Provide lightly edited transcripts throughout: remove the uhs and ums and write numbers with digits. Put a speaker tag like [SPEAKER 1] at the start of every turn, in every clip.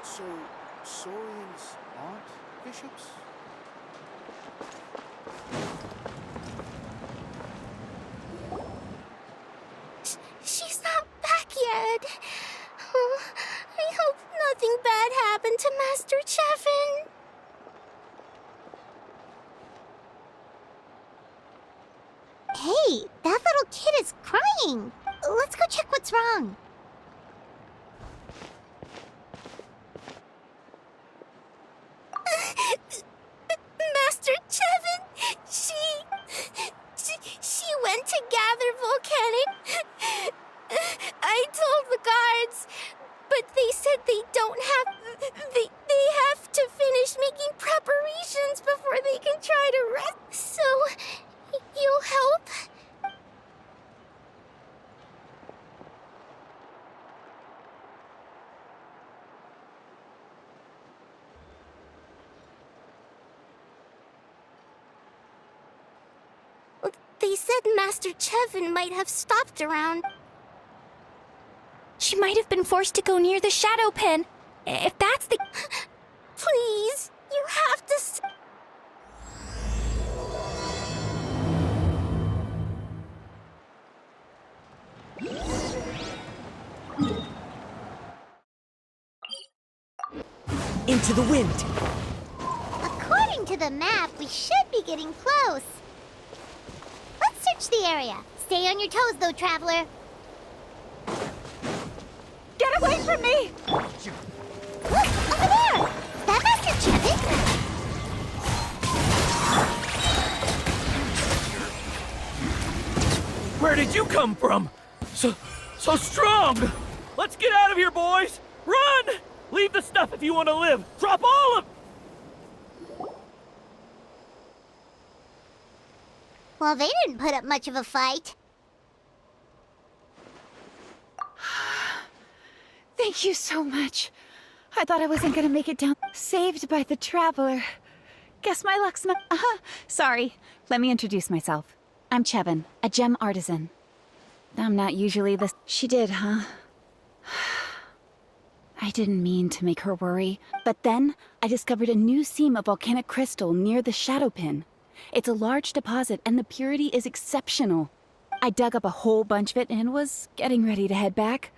[SPEAKER 1] So, Saurians aren't bishops?
[SPEAKER 2] She's not back yet. Oh, I hope nothing bad happened to Master Chevin. Hey, that little kid is crying. Let's go check what's wrong. Master Chevin, she went to gather volcanic. I told the guards, but they said they don't have. They have to finish making preparations before they can try to rest. So, you'll help? They said Master Chevin might have stopped around.
[SPEAKER 3] She might have been forced to go near the shadow pen. If that's the...
[SPEAKER 2] Please, you have to...
[SPEAKER 4] Into the wind!
[SPEAKER 2] According to the map, we should be getting close. Let's search the area. Stay on your toes, though, traveler.
[SPEAKER 3] Get away from me!
[SPEAKER 2] Look, over there! Is that Master Chevin?
[SPEAKER 5] Where did you come from? So strong! Let's get out of here, boys! Run! Leave the stuff if you want to live! Drop all of...
[SPEAKER 2] Well, they didn't put up much of a fight.
[SPEAKER 3] Thank you so much. I thought I wasn't gonna make it down. Saved by the traveler. Guess my luck's not... Sorry. Let me introduce myself. I'm Chevin, a gem artisan. I'm not usually this... She did, huh? I didn't mean to make her worry. But then, I discovered a new seam of volcanic crystal near the shadow pin. It's a large deposit, and the purity is exceptional. I dug up a whole bunch of it and was getting ready to head back.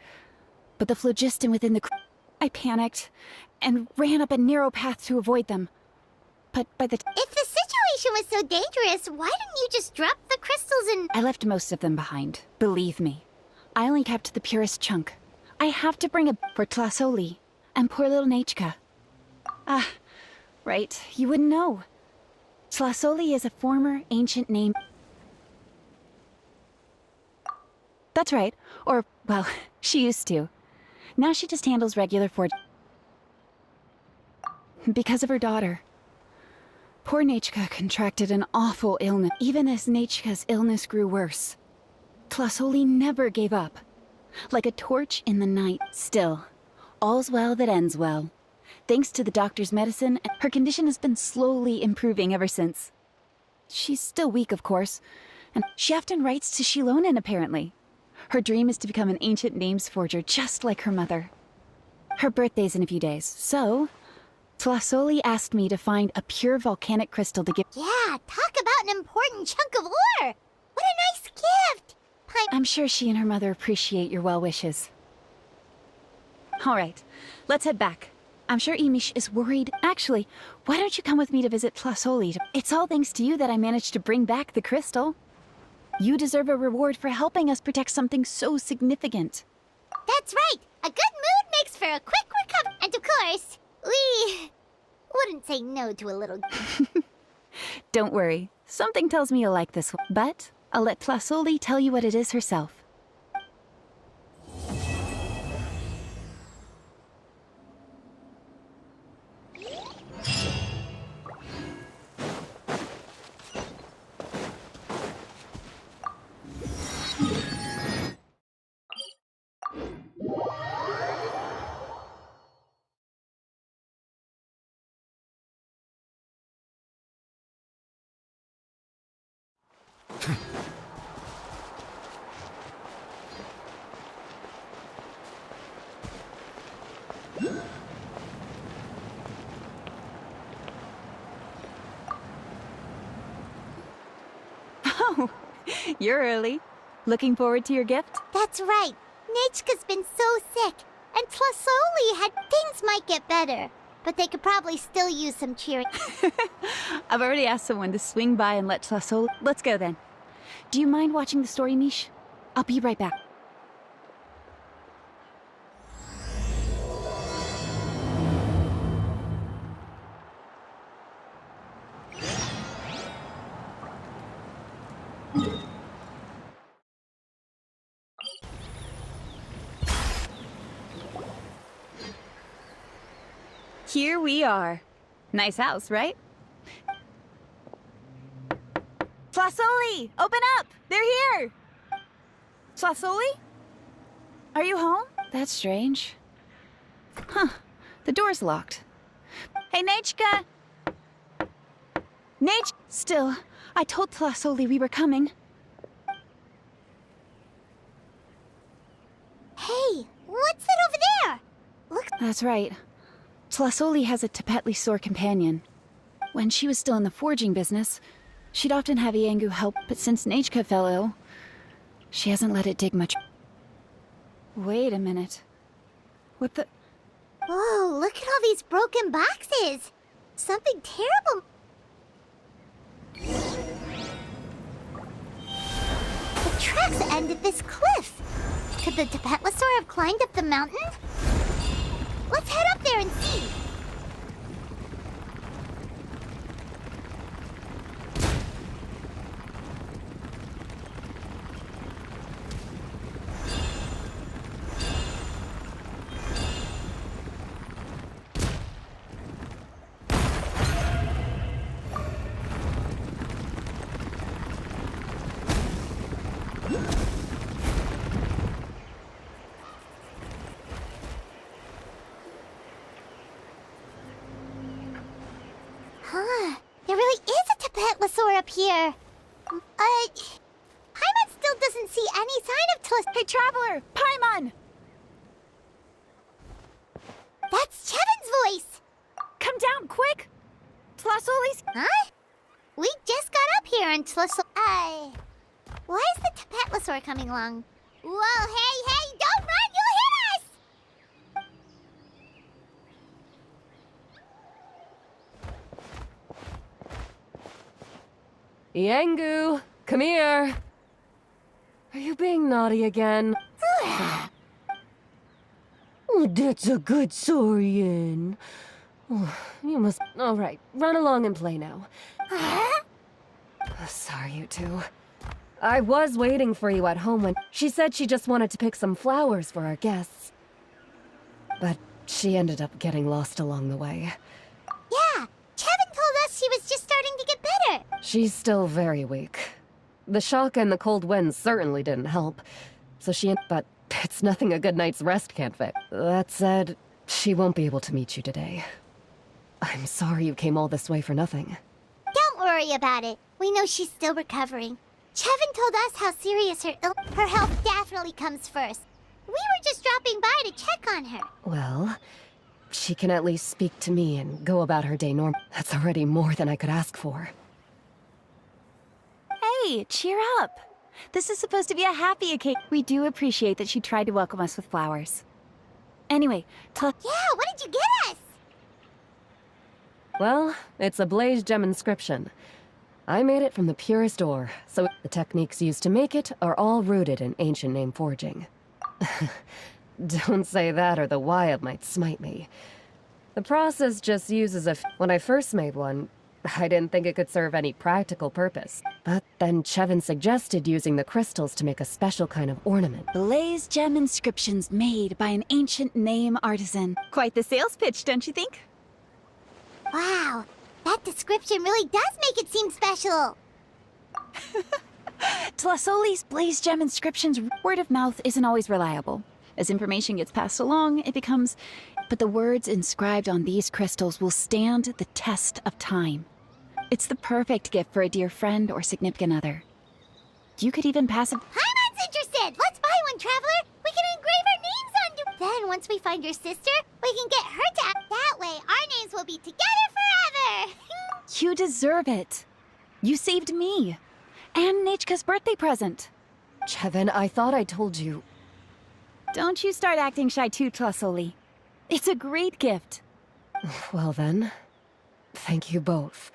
[SPEAKER 3] But the phlogiston within the... I panicked and ran up a narrow path to avoid them. But by the...
[SPEAKER 2] If the situation was so dangerous, why didn't you just drop the crystals in...
[SPEAKER 3] I left most of them behind, believe me. I only kept the purest chunk. I have to bring a... for Tlasoli and poor little Nachka. Ah, right, you wouldn't know. Tlasoli is a former ancient name. That's right. Or, well, she used to. Now she just handles regular because of her daughter. Poor Nachka contracted an awful illness. Even as Nachka's illness grew worse, Tlasoli never gave up. Like a torch in the night. Still, all's well that ends well. Thanks to the doctor's medicine, her condition has been slowly improving ever since. She's still weak, of course, and she often writes to Shilonen, apparently. Her dream is to become an ancient names forger, just like her mother. Her birthday's in a few days, so... Tlasoli asked me to find a pure volcanic crystal to give...
[SPEAKER 2] Yeah, talk about an important chunk of ore! What a nice gift!
[SPEAKER 3] I'm sure she and her mother appreciate your well wishes. All right, let's head back. I'm sure Imish is worried. Actually, why don't you come with me to visit Tlasoli? It's all thanks to you that I managed to bring back the crystal. You deserve a reward for helping us protect something so significant.
[SPEAKER 2] That's right! A good mood makes for a quick recovery. And of course, we wouldn't say no to a little...
[SPEAKER 3] Don't worry. Something tells me you'll like this one. But I'll let Tlasoli tell you what it is herself. You're early. Looking forward to your gift?
[SPEAKER 2] That's right. Nechka's been so sick, and Tlasoli had things might get better, but they could probably still use some cheering.
[SPEAKER 3] I've already asked someone to swing by and let Tlasoli... Let's go then. Do you mind watching the story, Mish? I'll be right back. Here we are. Nice house, right? Tlasoli! Open up! They're here! Tlasoli? Are you home? That's strange. Huh. The door's locked. Hey, Nechka! Still, I told Tlasoli we were coming.
[SPEAKER 2] Hey, what's that over there? Look.
[SPEAKER 3] That's right. Tlasoli has a Tepetli sore companion. When she was still in the forging business, she'd often have Iengu help, but since Nechka fell ill, she hasn't let it dig much. Wait a minute. What the...
[SPEAKER 2] Whoa, look at all these broken boxes. Something terrible. The tracks end at this cliff. Could the Tepetlosaur have climbed up the mountain? Let's head up there and see. Huh, there really is a Tepetlosaur up here. Paimon still doesn't see any sign of
[SPEAKER 3] Hey, Traveler! Paimon!
[SPEAKER 2] That's Chevin's voice!
[SPEAKER 3] Come down, quick! Tlasoli's...
[SPEAKER 2] Huh? We just got up here and why is the Tepetlosaur coming along? Whoa, hey, don't run! You'll hit us!
[SPEAKER 6] Iengu, come here. Are you being naughty again? Oh, that's a good saurian. Oh, you must... All right, run along and play now. Sorry, you two. I was waiting for you at home when she said she just wanted to pick some flowers for our guests. But she ended up getting lost along the way.
[SPEAKER 2] Yeah, Chevin told us she was just starting to get better.
[SPEAKER 6] She's still very weak. The shock and the cold winds certainly didn't help. But it's nothing a good night's rest can't fix. That said, she won't be able to meet you today. I'm sorry you came all this way for nothing.
[SPEAKER 2] Don't worry about it. We know she's still recovering. Chevin told us how serious her health definitely comes first. We were just dropping by to check on her.
[SPEAKER 6] Well, she can at least speak to me and go about her day normal. That's already more than I could ask for.
[SPEAKER 3] Hey, cheer up! This is supposed to be a happy occasion. We do appreciate that she tried to welcome us with flowers. Anyway,
[SPEAKER 2] Yeah, what did you get us?
[SPEAKER 6] Well, it's a blaze gem inscription. I made it from the purest ore, so the techniques used to make it are all rooted in ancient name forging. Don't say that or the wild might smite me. The process just uses when I first made one, I didn't think it could serve any practical purpose. But then Chevin suggested using the crystals to make a special kind of ornament.
[SPEAKER 3] blaze gem inscriptions made by an ancient name artisan. Quite the sales pitch, don't you think?
[SPEAKER 2] Wow, that description really does make it seem special.
[SPEAKER 3] Tlasoli's blaze gem inscriptions, word of mouth isn't always reliable. As information gets passed along, it becomes... But the words inscribed on these crystals will stand the test of time. It's the perfect gift for a dear friend or significant other. You could even pass it...
[SPEAKER 2] Paimon's interested! Let's buy one, Traveler! We can engrave our names onto... Then, once we find your sister, we can get her to... That way, our names will be together forever!
[SPEAKER 3] You deserve it. You saved me. And Nechka's birthday present.
[SPEAKER 6] Chevin, I thought I told you.
[SPEAKER 3] Don't you start acting shy too, Tlasoli. It's a great gift.
[SPEAKER 6] Well then, thank you both.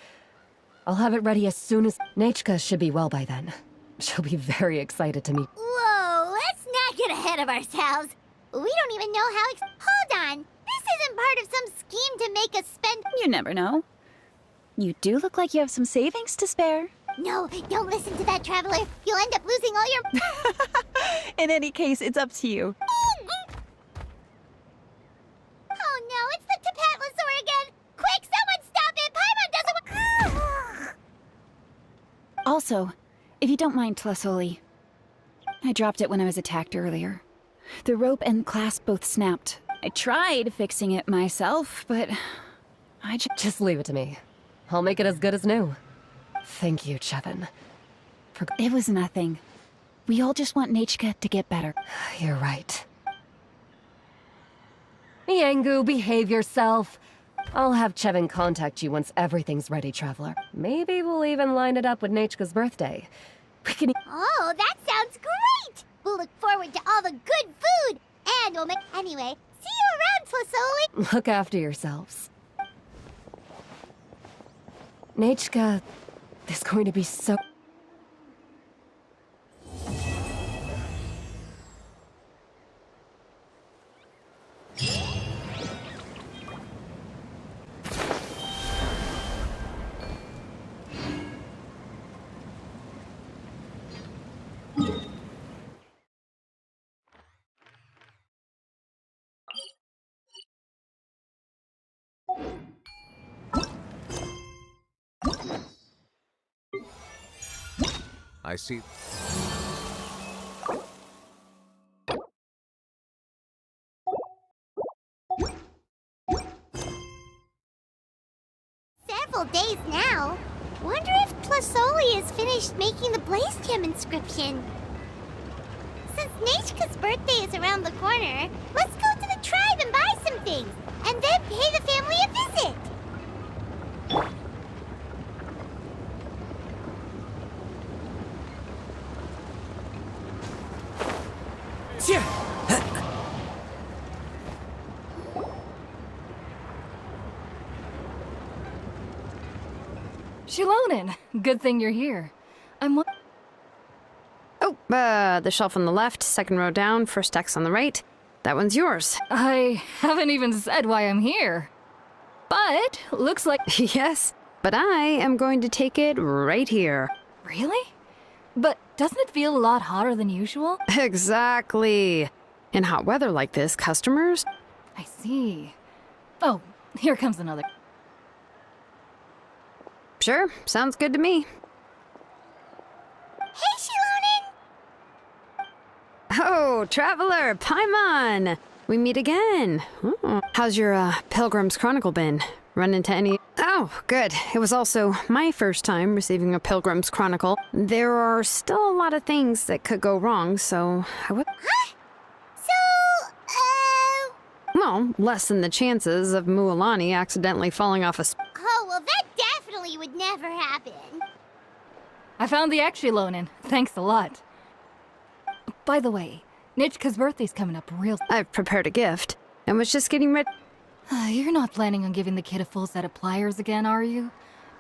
[SPEAKER 6] I'll have it ready as soon as... Nechka should be well by then. She'll be very excited to meet...
[SPEAKER 2] Whoa, let's not get ahead of ourselves. We don't even know how Hold on. This isn't part of some scheme to make us spend...
[SPEAKER 3] You never know. You do look like you have some savings to spare.
[SPEAKER 2] No, don't listen to that, Traveler. You'll end up losing all your...
[SPEAKER 3] In any case, it's up to you.
[SPEAKER 2] Oh no, it's the Tepetli again! Quick, someone stop it! Paimon doesn't...
[SPEAKER 3] Also, if you don't mind, Tlasoli, I dropped it when I was attacked earlier. The rope and clasp both snapped. I tried fixing it myself, but I
[SPEAKER 6] Just leave it to me. I'll make it as good as new. Thank you, Chevin.
[SPEAKER 3] It was nothing. We all just want Nechka to get better.
[SPEAKER 6] You're right. Miangu, behave yourself. I'll have Chevin contact you once everything's ready, Traveler. Maybe we'll even line it up with Nechka's birthday. We can...
[SPEAKER 2] Oh, that sounds great! We'll look forward to all the good food! And we'll make... Anyway, see you around, Tlasoli!
[SPEAKER 6] Look after yourselves. Nechka, there's going to be so...
[SPEAKER 1] I see.
[SPEAKER 2] Several days now. Wonder if Tlasoli has finished making the Blaze Gem inscription. Since Nechka's birthday is around the corner, let's go to the tribe and buy some things, and then pay the family a visit.
[SPEAKER 7] Shilonin, good thing you're here.
[SPEAKER 8] Oh, the shelf on the left, second row down, first text on the right. That one's yours.
[SPEAKER 7] I haven't even said why I'm here. But, looks like...
[SPEAKER 8] Yes, but I am going to take it right here.
[SPEAKER 7] Really? But doesn't it feel a lot hotter than usual?
[SPEAKER 8] Exactly. In hot weather like this, customers...
[SPEAKER 7] I see. Oh, here comes another.
[SPEAKER 8] Sure, sounds good to me.
[SPEAKER 2] Hey, Shilonin!
[SPEAKER 8] Oh, Traveler, Paimon! We meet again. How's your, Pilgrim's Chronicle been? Run into any... Oh, good. It was also my first time receiving a Pilgrim's Chronicle. There are still a lot of things that could go wrong, so I would...
[SPEAKER 2] Huh?
[SPEAKER 8] Well, less than the chances of Mualani accidentally falling off a...
[SPEAKER 2] Oh, well, that definitely would never happen.
[SPEAKER 7] I found the Shilonin. Thanks a lot. By the way, Nechka's birthday's coming up real...
[SPEAKER 8] I've prepared a gift, and was just getting ready...
[SPEAKER 7] You're not planning on giving the kid a full set of pliers again, are you?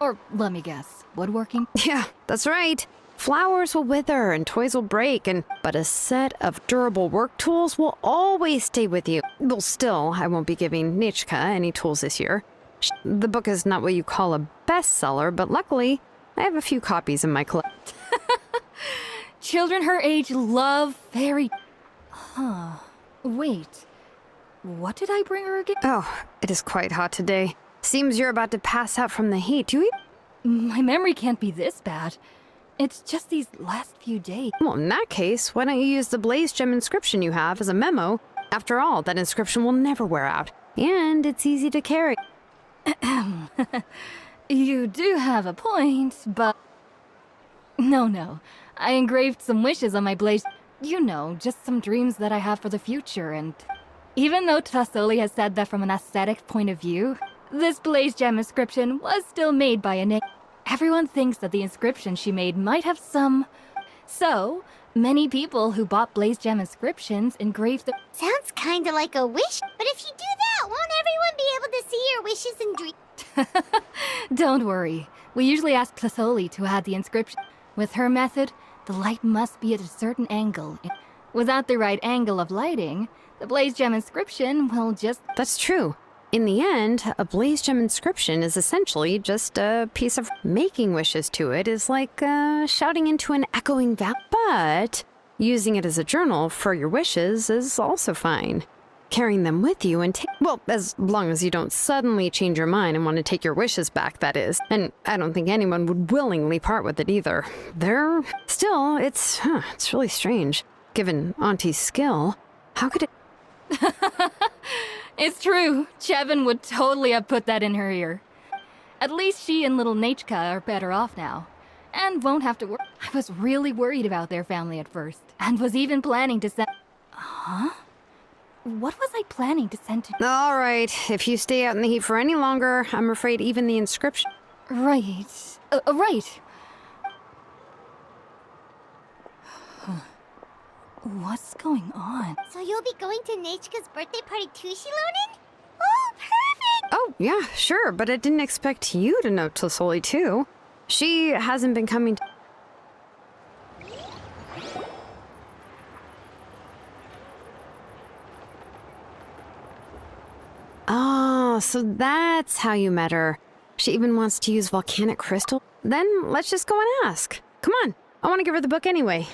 [SPEAKER 7] Or, let me guess, woodworking?
[SPEAKER 8] Yeah, that's right. Flowers will wither and toys will break, but a set of durable work tools will always stay with you. Well, still, I won't be giving Nechka any tools this year. The book is not what you call a bestseller, but luckily, I have a few copies in my collection.
[SPEAKER 7] Children her age love fairy... Huh. Wait. What did I bring her again?
[SPEAKER 8] Oh, it is quite hot today. Seems you're about to pass out from the heat. Do you...
[SPEAKER 7] My memory can't be this bad. It's just these last few days.
[SPEAKER 8] Well, in that case, why don't you use the Blaze Gem inscription you have as a memo? After all, that inscription will never wear out. And it's easy to carry.
[SPEAKER 7] You do have a point, but... No. I engraved some wishes on my blaze... You know, just some dreams that I have for the future, and... Even though Tlasoli has said that from an aesthetic point of view, this Blaze Gem inscription was still made by a Everyone thinks that the inscription she made might have some... So, many people who bought Blaze Gem inscriptions engraved the...
[SPEAKER 2] Sounds kinda like a wish, but if you do that, won't everyone be able to see your wishes and dreams?
[SPEAKER 7] Don't worry. We usually ask Tepetli to add the inscription. With her method, the light must be at a certain angle. Without the right angle of lighting, the Blaze Gem inscription will just...
[SPEAKER 8] That's true. In the end, a Blaze Gem inscription is essentially just a piece of making wishes to it is like shouting into an echoing valley. But using it as a journal for your wishes is also fine. Carrying them with you and well, as long as you don't suddenly change your mind and want to take your wishes back, that is. And I don't think anyone would willingly part with it either. Still, it's really strange. Given Auntie's skill, how could it...
[SPEAKER 7] It's true. Chevin would totally have put that in her ear. At least she and little Nachka are better off now. And won't have to worry. I was really worried about their family at first. And was even planning to send... Huh? What was I planning to send to...
[SPEAKER 8] All right, if you stay out in the heat for any longer, I'm afraid even the inscription...
[SPEAKER 7] Right. Right. What's going on?
[SPEAKER 2] So you'll be going to Nachka's birthday party too, Shilonen? Oh, perfect!
[SPEAKER 8] Oh, yeah, sure, but I didn't expect you to know Tepetli too. She hasn't been coming to... Oh, so that's how you met her. She even wants to use volcanic crystal? Then let's just go and ask. Come on, I want to give her the book anyway.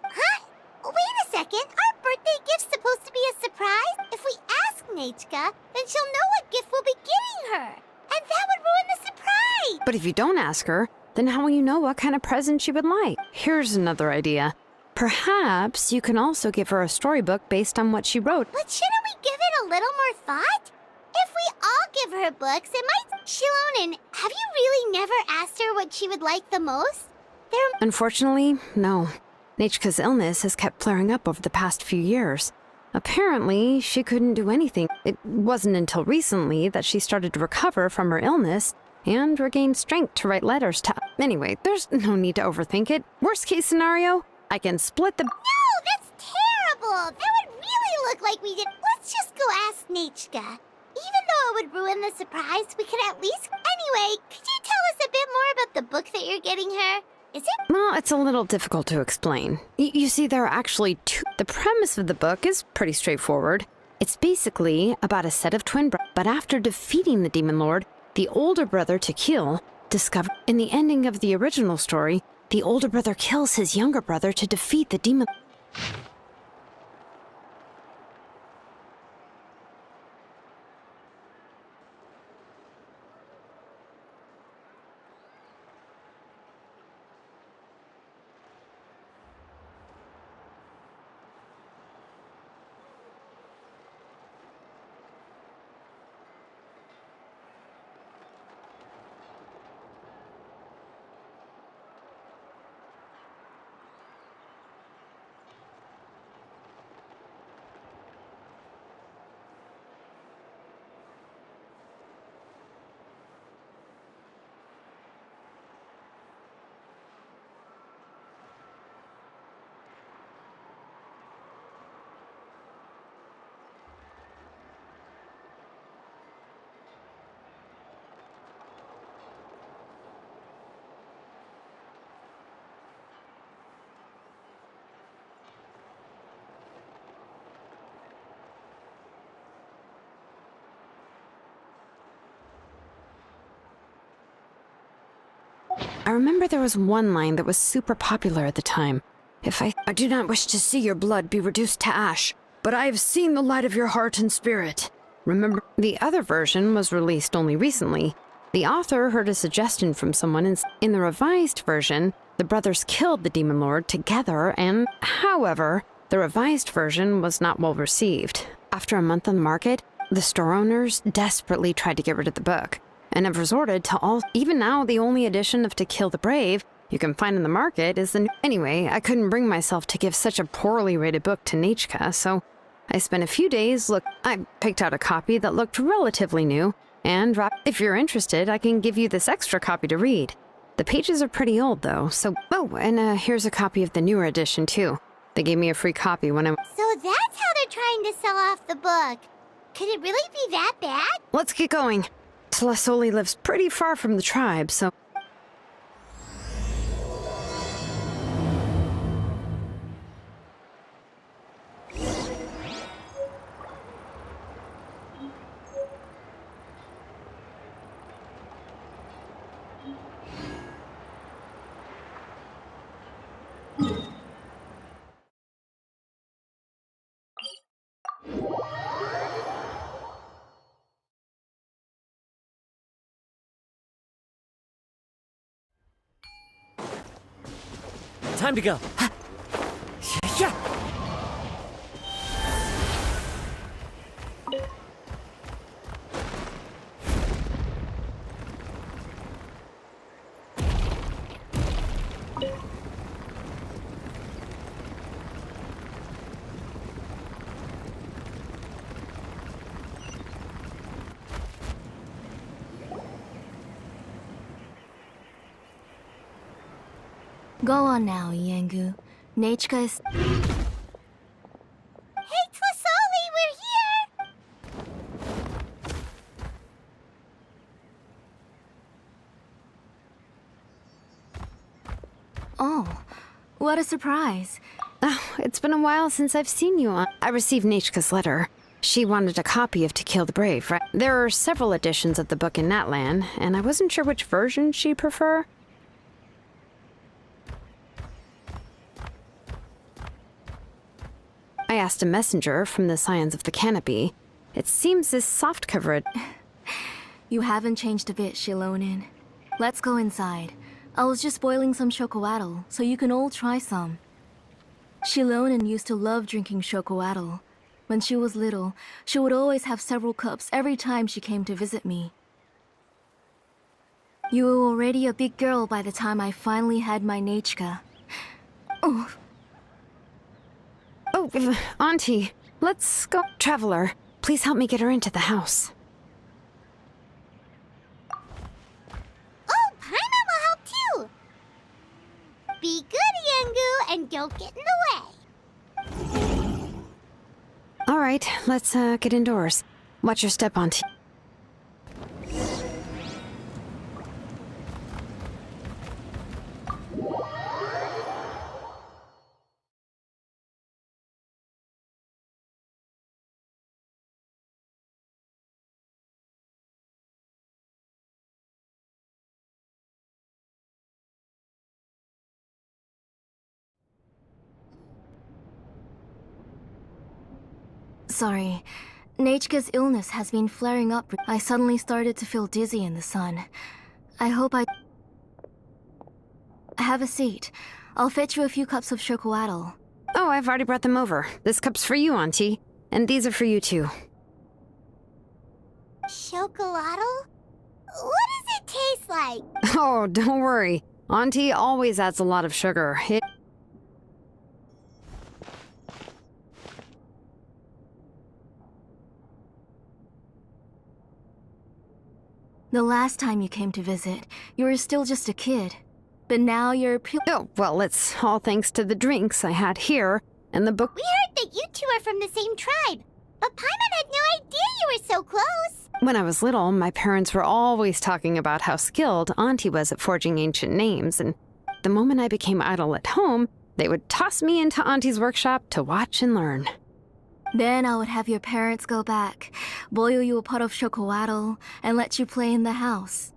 [SPEAKER 2] Huh? Wait a second. Our birthday gift's supposed to be a surprise. If we ask Nachka, then she'll know what gift we'll be giving her. And that would ruin the surprise.
[SPEAKER 8] But if you don't ask her, then how will you know what kind of present she would like? Here's another idea. Perhaps you can also give her a storybook based on what she wrote.
[SPEAKER 2] But shouldn't we give it a little more thought? If we all give her books, it might... Shilonen, have you really never asked her what she would like the most?
[SPEAKER 8] Unfortunately, no. Nachka's illness has kept flaring up over the past few years. Apparently, she couldn't do anything. It wasn't until recently that she started to recover from her illness and regained strength to write letters to... Anyway, there's no need to overthink it. Worst case scenario, I can split the...
[SPEAKER 2] No, that's terrible! That would really look like we did... Let's just go ask Nachka. Even though it would ruin the surprise, we could at least... Anyway, could you tell us a bit more about the book that you're getting her? Is it...
[SPEAKER 8] Well, it's a little difficult to explain. You see, there are actually two... The premise of the book is pretty straightforward. It's basically about a set of twin brothers. But after defeating the Demon Lord, the older brother, Tekil, discovered... In the ending of the original story, the older brother kills his younger brother to defeat the Demon... I remember there was one line that was super popular at the time. I do not wish to see your blood be reduced to ash, but I have seen the light of your heart and spirit. Remember, the other version was released only recently. The author heard a suggestion from someone in the revised version, the brothers killed the Demon Lord together and, however, the revised version was not well received. After a month on the market, the store owners desperately tried to get rid of the book, and have resorted to all... Even now, the only edition of To Kill the Brave you can find in the market is the... Anyway, I couldn't bring myself to give such a poorly rated book to Nachka, so I spent a few days I picked out a copy that looked relatively new, And if you're interested, I can give you this extra copy to read. The pages are pretty old, though, so... Oh, and here's a copy of the newer edition, too. They gave me a free copy when I...
[SPEAKER 2] So that's how they're trying to sell off the book. Could it really be that bad?
[SPEAKER 8] Let's get going. Tlasoli lives pretty far from the tribe, so...
[SPEAKER 4] Time to go. Yeah.
[SPEAKER 7] Go on now, Yengu. Nachika is...
[SPEAKER 2] Hey, Tlasoli, we're here!
[SPEAKER 7] Oh, what a surprise.
[SPEAKER 8] Oh, it's been a while since I've seen you. I received Nachika's letter. She wanted a copy of To Kill the Brave, right? There are several editions of the book in Natlan, and I wasn't sure which version she'd prefer. I asked a messenger from the Scions of the Canopy. It seems this softcover...
[SPEAKER 7] You haven't changed a bit, Shilonin. Let's go inside. I was just boiling some chocoatl, so you can all try some. Shilonin used to love drinking chocoatl. When she was little, she would always have several cups every time she came to visit me. You were already a big girl by the time I finally had my Nachika. Oh...
[SPEAKER 8] Oh, Auntie, let's go. Traveler, please help me get her into the house.
[SPEAKER 2] Oh, Paimon will help too! Be good, Yengu, and don't get in the way.
[SPEAKER 8] All right, let's get indoors. Watch your step, Auntie.
[SPEAKER 7] Sorry. Nachika's illness has been flaring up. I suddenly started to feel dizzy in the sun. I hope I... Have a seat. I'll fetch you a few cups of chocoatl.
[SPEAKER 8] Oh, I've already brought them over. This cup's for you, Auntie. And these are for you, too.
[SPEAKER 2] Chocolatl? What does it taste like?
[SPEAKER 8] Oh, don't worry. Auntie always adds a lot of sugar.
[SPEAKER 7] The last time you came to visit, you were still just a kid. But now you're
[SPEAKER 8] Oh, well, it's all thanks to the drinks I had here and the book.
[SPEAKER 2] We heard that you two are from the same tribe, but Paimon had no idea you were so close.
[SPEAKER 8] When I was little, my parents were always talking about how skilled Auntie was at forging ancient names, and the moment I became idle at home, they would toss me into Auntie's workshop to watch and learn.
[SPEAKER 7] Then I would have your parents go back, boil you a pot of chocoatl, and let you play in the house.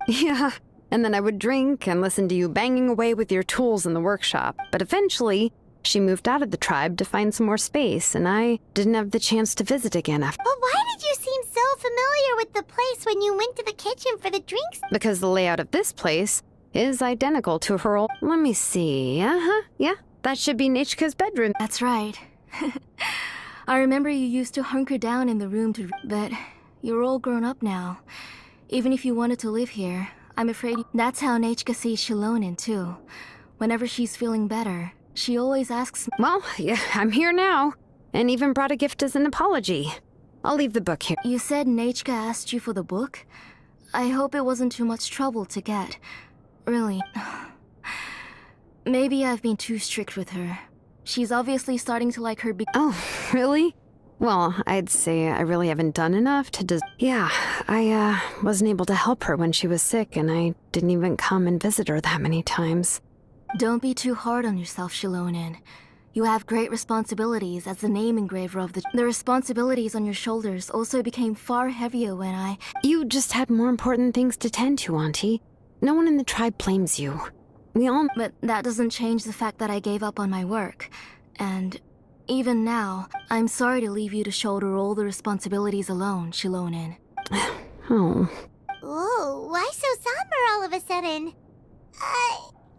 [SPEAKER 8] Yeah, and then I would drink and listen to you banging away with your tools in the workshop. But eventually, she moved out of the tribe to find some more space, and I didn't have the chance to visit again after.
[SPEAKER 2] But why did you seem so familiar with the place when you went to the kitchen for the drinks?
[SPEAKER 8] Because the layout of this place is identical to her old... Let me see. Yeah, that should be Nachika's bedroom.
[SPEAKER 7] That's right. I remember you used to hunker down in the room to... But you're all grown up now. Even if you wanted to live here, I'm afraid... That's how Nachika sees Shilonin, too. Whenever she's feeling better, she always asks me...
[SPEAKER 8] Well, yeah, I'm here now. And even brought a gift as an apology. I'll leave the book here.
[SPEAKER 7] You said Nechka asked you for the book? I hope it wasn't too much trouble to get. Really. Maybe I've been too strict with her. She's obviously starting to like her
[SPEAKER 8] Oh, really? Well, I'd say I really haven't done enough to Yeah, I, wasn't able to help her when she was sick, and I didn't even come and visit her that many times.
[SPEAKER 7] Don't be too hard on yourself, Shilonen. You have great responsibilities as the name engraver of the responsibilities on your shoulders also became far heavier when
[SPEAKER 8] You just had more important things to tend to, Auntie. No one in the tribe blames you. We all...
[SPEAKER 7] But that doesn't change the fact that I gave up on my work. And even now, I'm sorry to leave you to shoulder all the responsibilities alone, Shilonen.
[SPEAKER 8] Oh.
[SPEAKER 2] Ooh, why so somber all of a sudden?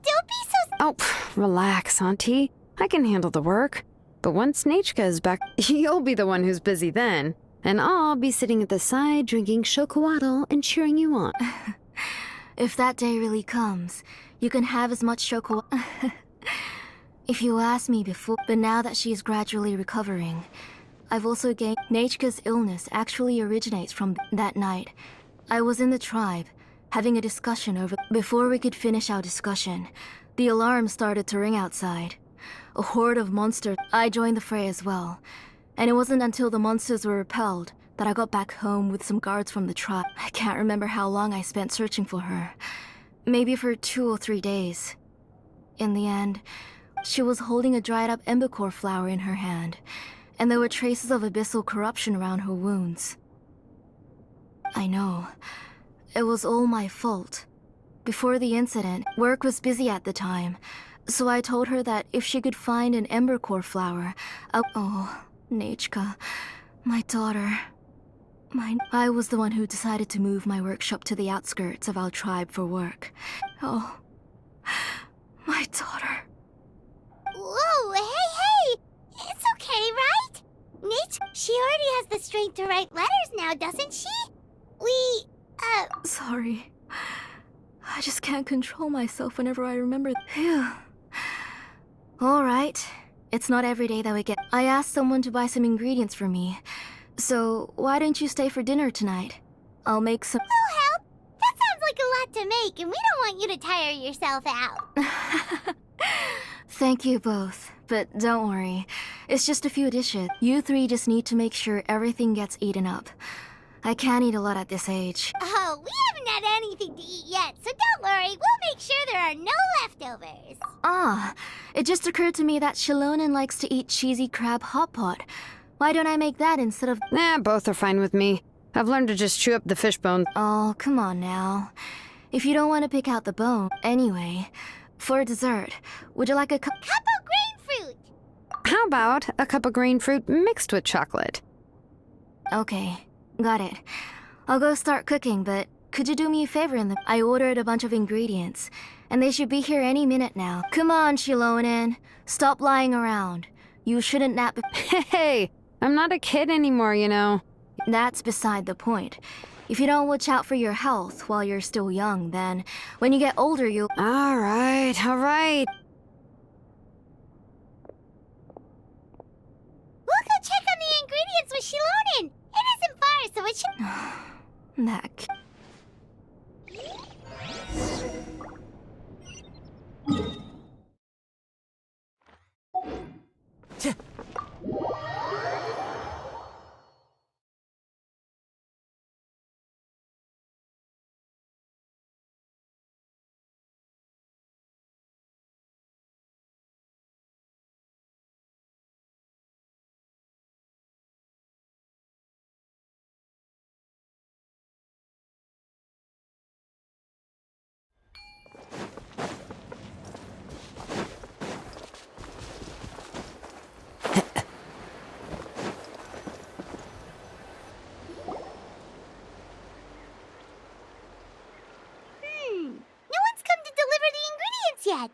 [SPEAKER 2] Don't be so...
[SPEAKER 8] Oh, relax, Auntie. I can handle the work. But once Nechka is back, you'll be the one who's busy then. And I'll be sitting at the side drinking chocolatl and cheering you on.
[SPEAKER 7] If that day really comes, you can have as much chocolate... If you asked me before, but now that she is gradually recovering, I've also gained... Nechka's illness actually originates from that night. I was in the tribe, having a discussion over... Before we could finish our discussion, the alarm started to ring outside. A horde of monsters... I joined the fray as well. And it wasn't until the monsters were repelled that I got back home with some guards from the tribe. I can't remember how long I spent searching for her. Maybe for 2 or 3 days. In the end, she was holding a dried-up embercore flower in her hand, and there were traces of abyssal corruption around her wounds. I know. It was all my fault. Before the incident, work was busy at the time, so I told her that if she could find an embercore flower, Oh, Nechka, my daughter. I was the one who decided to move my workshop to the outskirts of our tribe for work. Oh, my daughter.
[SPEAKER 2] Whoa, hey! It's okay, right? She already has the strength to write letters now, doesn't she?
[SPEAKER 7] Sorry. I just can't control myself whenever I remember. Phew. Alright. It's not every day that we get... I asked someone to buy some ingredients for me. So, why don't you stay for dinner tonight? I'll make some...
[SPEAKER 2] Will help? That sounds like a lot to make, and we don't want you to tire yourself out.
[SPEAKER 7] Thank you both, but don't worry. It's just a few dishes. You 3 just need to make sure everything gets eaten up. I can't eat a lot at this age.
[SPEAKER 2] Oh, we haven't had anything to eat yet, so don't worry. We'll make sure there are no leftovers.
[SPEAKER 7] Ah, it just occurred to me that Shilonen likes to eat cheesy crab hot pot. Why don't I make that instead of...
[SPEAKER 8] Both are fine with me. I've learned to just chew up the fish bone.
[SPEAKER 7] Oh, come on now. If you don't want to pick out the bone... Anyway, for dessert, would you like a cup
[SPEAKER 2] of grain fruit?
[SPEAKER 8] How about a cup of grain fruit mixed with chocolate?
[SPEAKER 7] Okay, got it. I'll go start cooking, but could you do me a favor I ordered a bunch of ingredients, and they should be here any minute now. Come on, Shilonen. Stop lying around. You shouldn't nap...
[SPEAKER 8] Hey! I'm not a kid anymore, you know.
[SPEAKER 7] That's beside the point. If you don't watch out for your health while you're still young, then when you get older, you'll...
[SPEAKER 8] All right.
[SPEAKER 2] We'll go check on the ingredients with Shilonen. It isn't far, so it should...
[SPEAKER 7] That...
[SPEAKER 2] Yet.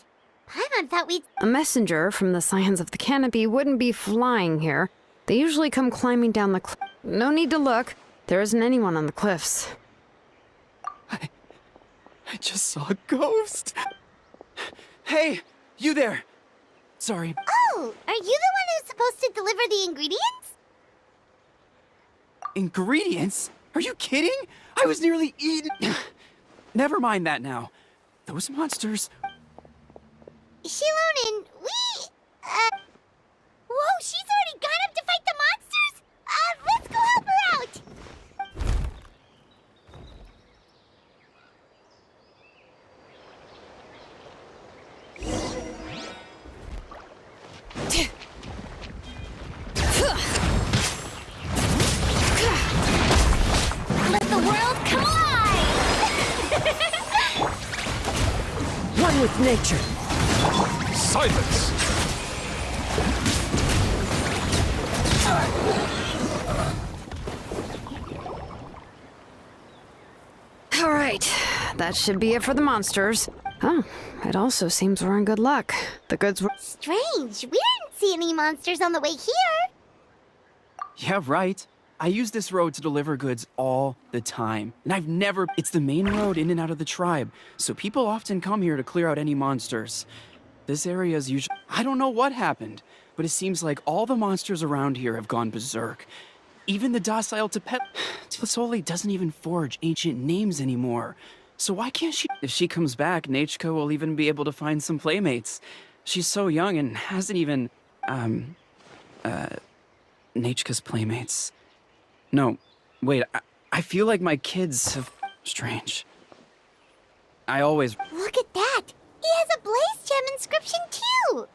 [SPEAKER 2] Paimon thought we'd...
[SPEAKER 8] A messenger from the Scions of the Canopy wouldn't be flying here. They usually come climbing down the cliff. No need to look. There isn't anyone on the cliffs.
[SPEAKER 9] I just saw a ghost. Hey, you there. Sorry.
[SPEAKER 2] Oh, are you the one who's supposed to deliver the ingredients?
[SPEAKER 9] Ingredients? Are you kidding? I was nearly eaten. Never mind that now. Those monsters.
[SPEAKER 2] Shilonen, Whoa, she's already gone up to fight the monsters? Let's go help her out! Let the world come alive!
[SPEAKER 4] One with nature.
[SPEAKER 1] Silence!
[SPEAKER 8] All right, that should be it for the monsters. Oh, it also seems we're in good luck. The goods were...
[SPEAKER 2] Strange, we didn't see any monsters on the way here.
[SPEAKER 9] Yeah, right. I use this road to deliver goods all the time. And I've never... It's the main road in and out of the tribe, so people often come here to clear out any monsters. This area is usually... I don't know what happened, but it seems like all the monsters around here have gone berserk. Even the docile Tepetli doesn't even forge ancient names anymore. So why can't she... If she comes back, Nechka will even be able to find some playmates. She's so young and hasn't even... Nechka's playmates. No, wait, I feel like my kids have... Strange. I always...
[SPEAKER 2] Look at that! He has a blaze gem inscription too!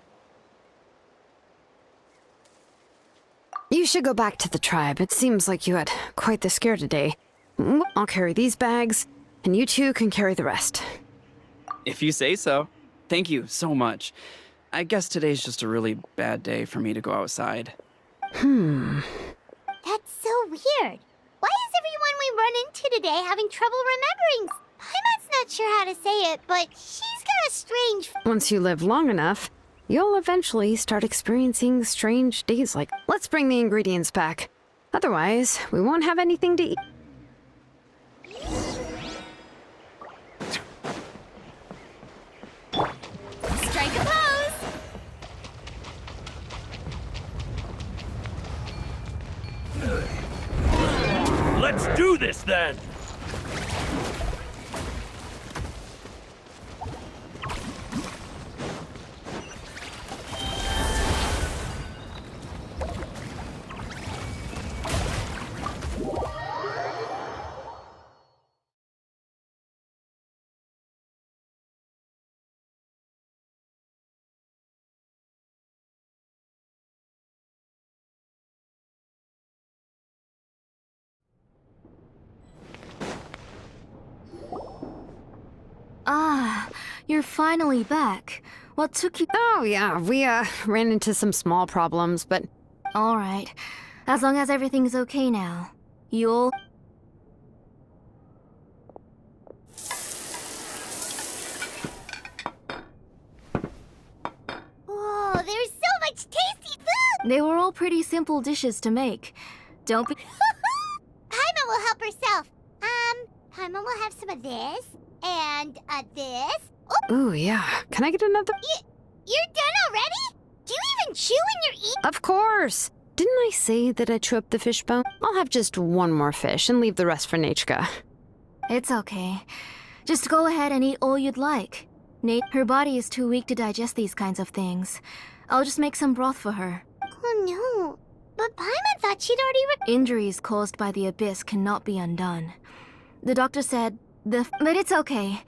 [SPEAKER 8] You should go back to the tribe. It seems like you had quite the scare today. I'll carry these bags, and you two can carry the rest.
[SPEAKER 9] If you say so. Thank you so much. I guess today's just a really bad day for me to go outside.
[SPEAKER 2] That's so weird. Why is everyone we run into today having trouble remembering? Paimon's not sure how to say it, but she's got a strange...
[SPEAKER 8] Once you live long enough, you'll eventually start experiencing strange days like... Let's bring the ingredients back. Otherwise, we won't have anything to eat.
[SPEAKER 2] Strike a pose!
[SPEAKER 5] Let's do this then!
[SPEAKER 7] Ah, you're finally back. What took you...
[SPEAKER 8] Oh, yeah, we, ran into some small problems, but...
[SPEAKER 7] Alright. As long as everything's okay now. You'll...
[SPEAKER 2] Whoa, there's so much tasty food!
[SPEAKER 7] They were all pretty simple dishes to make. Don't be...
[SPEAKER 2] Paimon will help herself. Paimon will have some of this, and, this. Oh,
[SPEAKER 8] Ooh, yeah. Can I get another?
[SPEAKER 2] you're done already? Do you even chew when you're eating?
[SPEAKER 8] Of course! Didn't I say that I'd chew up the fish bone? I'll have just one more fish and leave the rest for Nechka.
[SPEAKER 7] It's okay. Just go ahead and eat all you'd like. Her body is too weak to digest these kinds of things. I'll just make some broth for her.
[SPEAKER 2] Oh no, but Paimon thought she'd already
[SPEAKER 7] Injuries caused by the abyss cannot be undone. The doctor said but it's okay.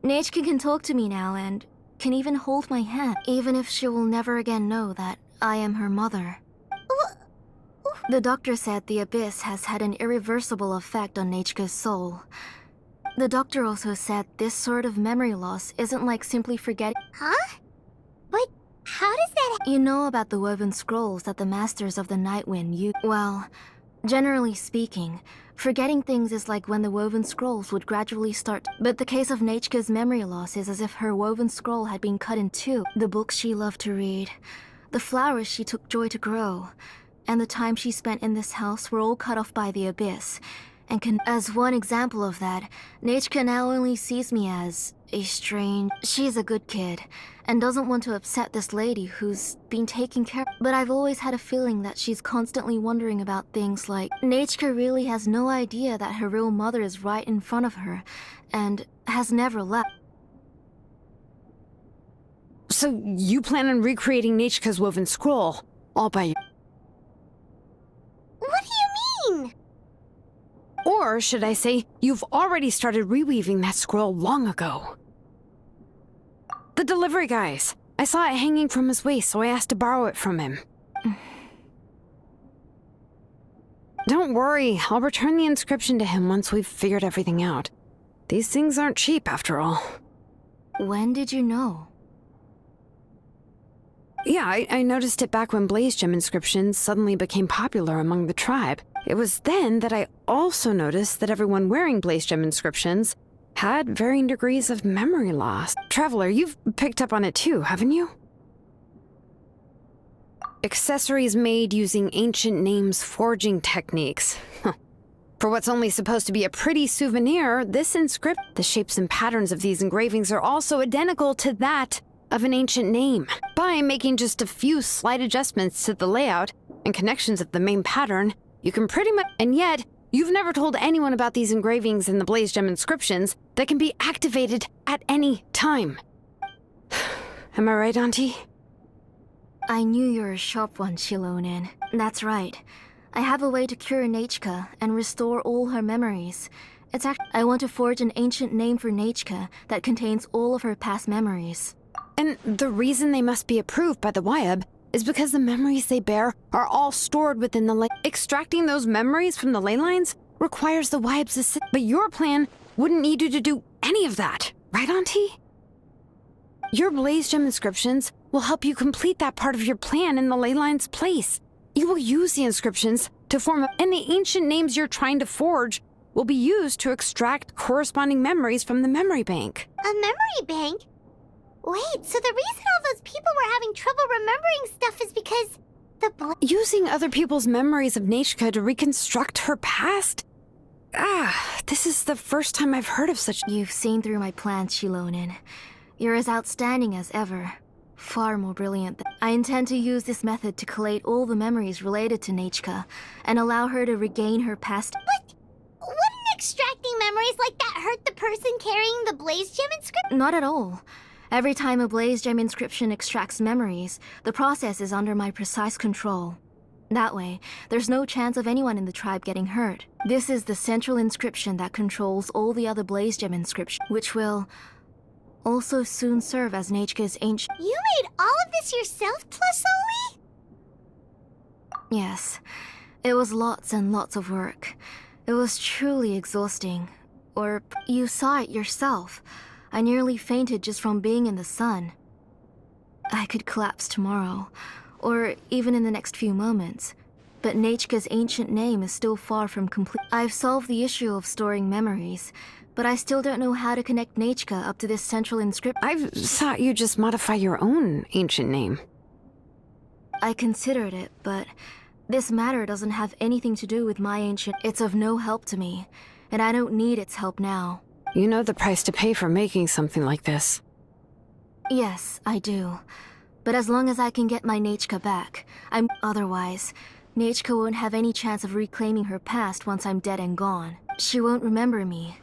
[SPEAKER 7] Nechka can talk to me now and can even hold my hand, even if she will never again know that I am her mother. The doctor said the abyss has had an irreversible effect on Nechka's soul. The doctor also said this sort of memory loss isn't like simply forgetting.
[SPEAKER 2] Huh? But how does that...
[SPEAKER 7] You know about the woven scrolls that the Masters of the Night Wind use? Well, generally speaking, forgetting things is like when the woven scrolls would gradually start. But the case of Nechka's memory loss is as if her woven scroll had been cut in two. The books she loved to read, the flowers she took joy to grow, and the time she spent in this house were all cut off by the abyss. And as one example of that, Nechka now only sees me as
[SPEAKER 2] a strange... She's a good kid, and doesn't want to upset this lady who's been taking care... But I've always had a feeling that she's constantly wondering about things like... Nechka really has no idea that her real mother is right in front of her, and has never left.
[SPEAKER 8] So you plan on recreating Nechka's woven scroll, all by...
[SPEAKER 2] What do you mean?
[SPEAKER 8] Or should I say, you've already started reweaving that scroll long ago. The delivery guys. I saw it hanging from his waist, so I asked to borrow it from him. Don't worry, I'll return the inscription to him once we've figured everything out. These things aren't cheap, after all.
[SPEAKER 2] When did you know?
[SPEAKER 8] Yeah, I noticed it back when blaze gem inscriptions suddenly became popular among the tribe. It was then that I also noticed that everyone wearing blaze gem inscriptions had varying degrees of memory loss. Traveler, you've picked up on it too, haven't you? Accessories made using ancient names forging techniques. For what's only supposed to be a pretty souvenir, this inscription, the shapes and patterns of these engravings are also identical to that of an ancient name. By making just a few slight adjustments to the layout and connections of the main pattern, you can pretty much... And yet, you've never told anyone about these engravings in the blaze gem inscriptions that can be activated at any time. Am I right, Auntie?
[SPEAKER 2] I knew you were a sharp one, Shilonen. That's right. I have a way to cure Nechka and restore all her memories. I want to forge an ancient name for Nechka that contains all of her past memories.
[SPEAKER 8] And the reason they must be approved by the Wyab is because the memories they bear are all stored within the ley. Extracting those memories from the ley lines requires the Wyab's assistance. But your plan wouldn't need you to do any of that, right, Auntie? Your blaze gem inscriptions will help you complete that part of your plan in the ley line's place. You will use the inscriptions to form and the ancient names you're trying to forge will be used to extract corresponding memories from the memory bank.
[SPEAKER 2] A memory bank? Wait, so the reason all those people were having trouble remembering stuff is because
[SPEAKER 8] using other people's memories of Nechka to reconstruct her past? This is the first time I've heard of such...
[SPEAKER 2] You've seen through my plans, Shilonen. You're as outstanding as ever. Far more brilliant than... I intend to use this method to collate all the memories related to Nechka and allow her to regain her past... What? Wouldn't extracting memories like that hurt the person carrying the blaze gem inscription? Not at all. Every time a blaze gem inscription extracts memories, the process is under my precise control. That way, there's no chance of anyone in the tribe getting hurt. This is the central inscription that controls all the other blaze gem inscriptions, which will also soon serve as Nechka's ancient... You made all of this yourself, Tlasoli? Yes. It was lots and lots of work. It was truly exhausting. Or you saw it yourself. I nearly fainted just from being in the sun. I could collapse tomorrow, or even in the next few moments. But Nechka's ancient name is still far from complete. I've solved the issue of storing memories, but I still don't know how to connect Nechka up to this central inscription.
[SPEAKER 8] I thought you just modify your own ancient name.
[SPEAKER 2] I considered it, but this matter doesn't have anything to do with my ancient... It's of no help to me, and I don't need its help now.
[SPEAKER 8] You know the price to pay for making something like this.
[SPEAKER 2] Yes, I do. But as long as I can get my Nechka back, otherwise, Nechka won't have any chance of reclaiming her past once I'm dead and gone. She won't remember me,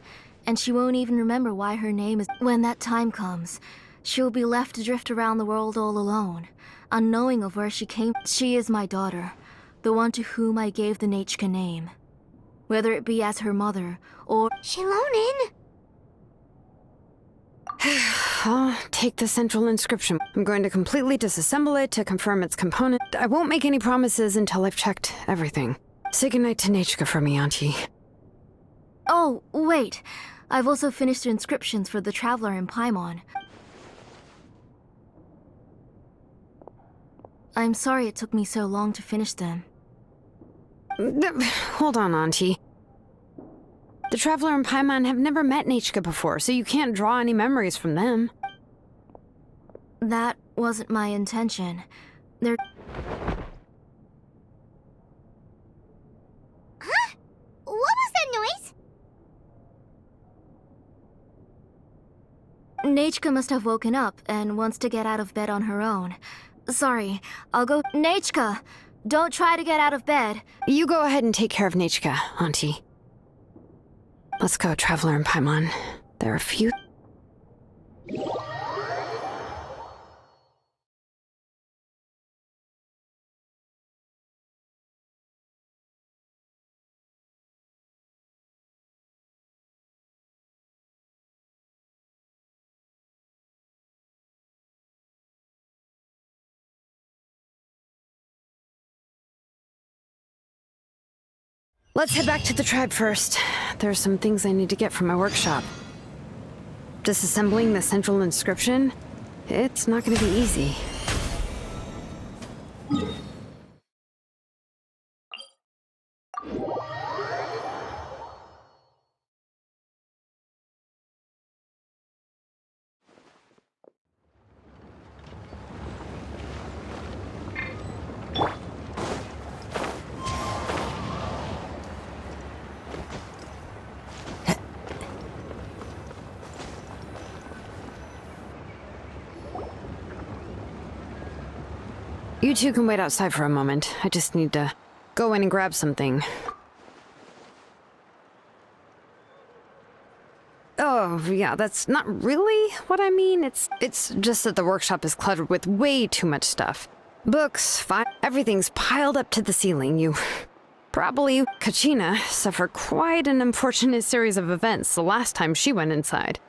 [SPEAKER 2] and she won't even remember why her name is... When that time comes, she'll be left to drift around the world all alone, unknowing of where she came. She is my daughter, the one to whom I gave the Nechka name. Whether it be as her mother, or... Shilonen!
[SPEAKER 8] I'll take the central inscription. I'm going to completely disassemble it to confirm its component. I won't make any promises until I've checked everything. Say goodnight to Nechka for me, Auntie.
[SPEAKER 2] Oh, wait. I've also finished the inscriptions for the Traveler in Paimon. I'm sorry it took me so long to finish them.
[SPEAKER 8] Hold on, Auntie. The Traveler and Paimon have never met Nechka before, so you can't draw any memories from them.
[SPEAKER 2] That wasn't my intention. They're... Huh? What was that noise? Nechka must have woken up and wants to get out of bed on her own. Sorry, I'll go. Nechka, don't try to get out of bed.
[SPEAKER 8] You go ahead and take care of Nechka, Auntie. Let's go, Traveler and Paimon. There are a few... Let's head back to the tribe first. There are some things I need to get from my workshop. Disassembling the central inscription? It's not going to be easy. You two can wait outside for a moment. I just need to go in and grab something. Oh, yeah, that's not really what I mean. It's just that the workshop is cluttered with way too much stuff. Books, everything's piled up to the ceiling. You probably... Kachina suffered quite an unfortunate series of events the last time she went inside.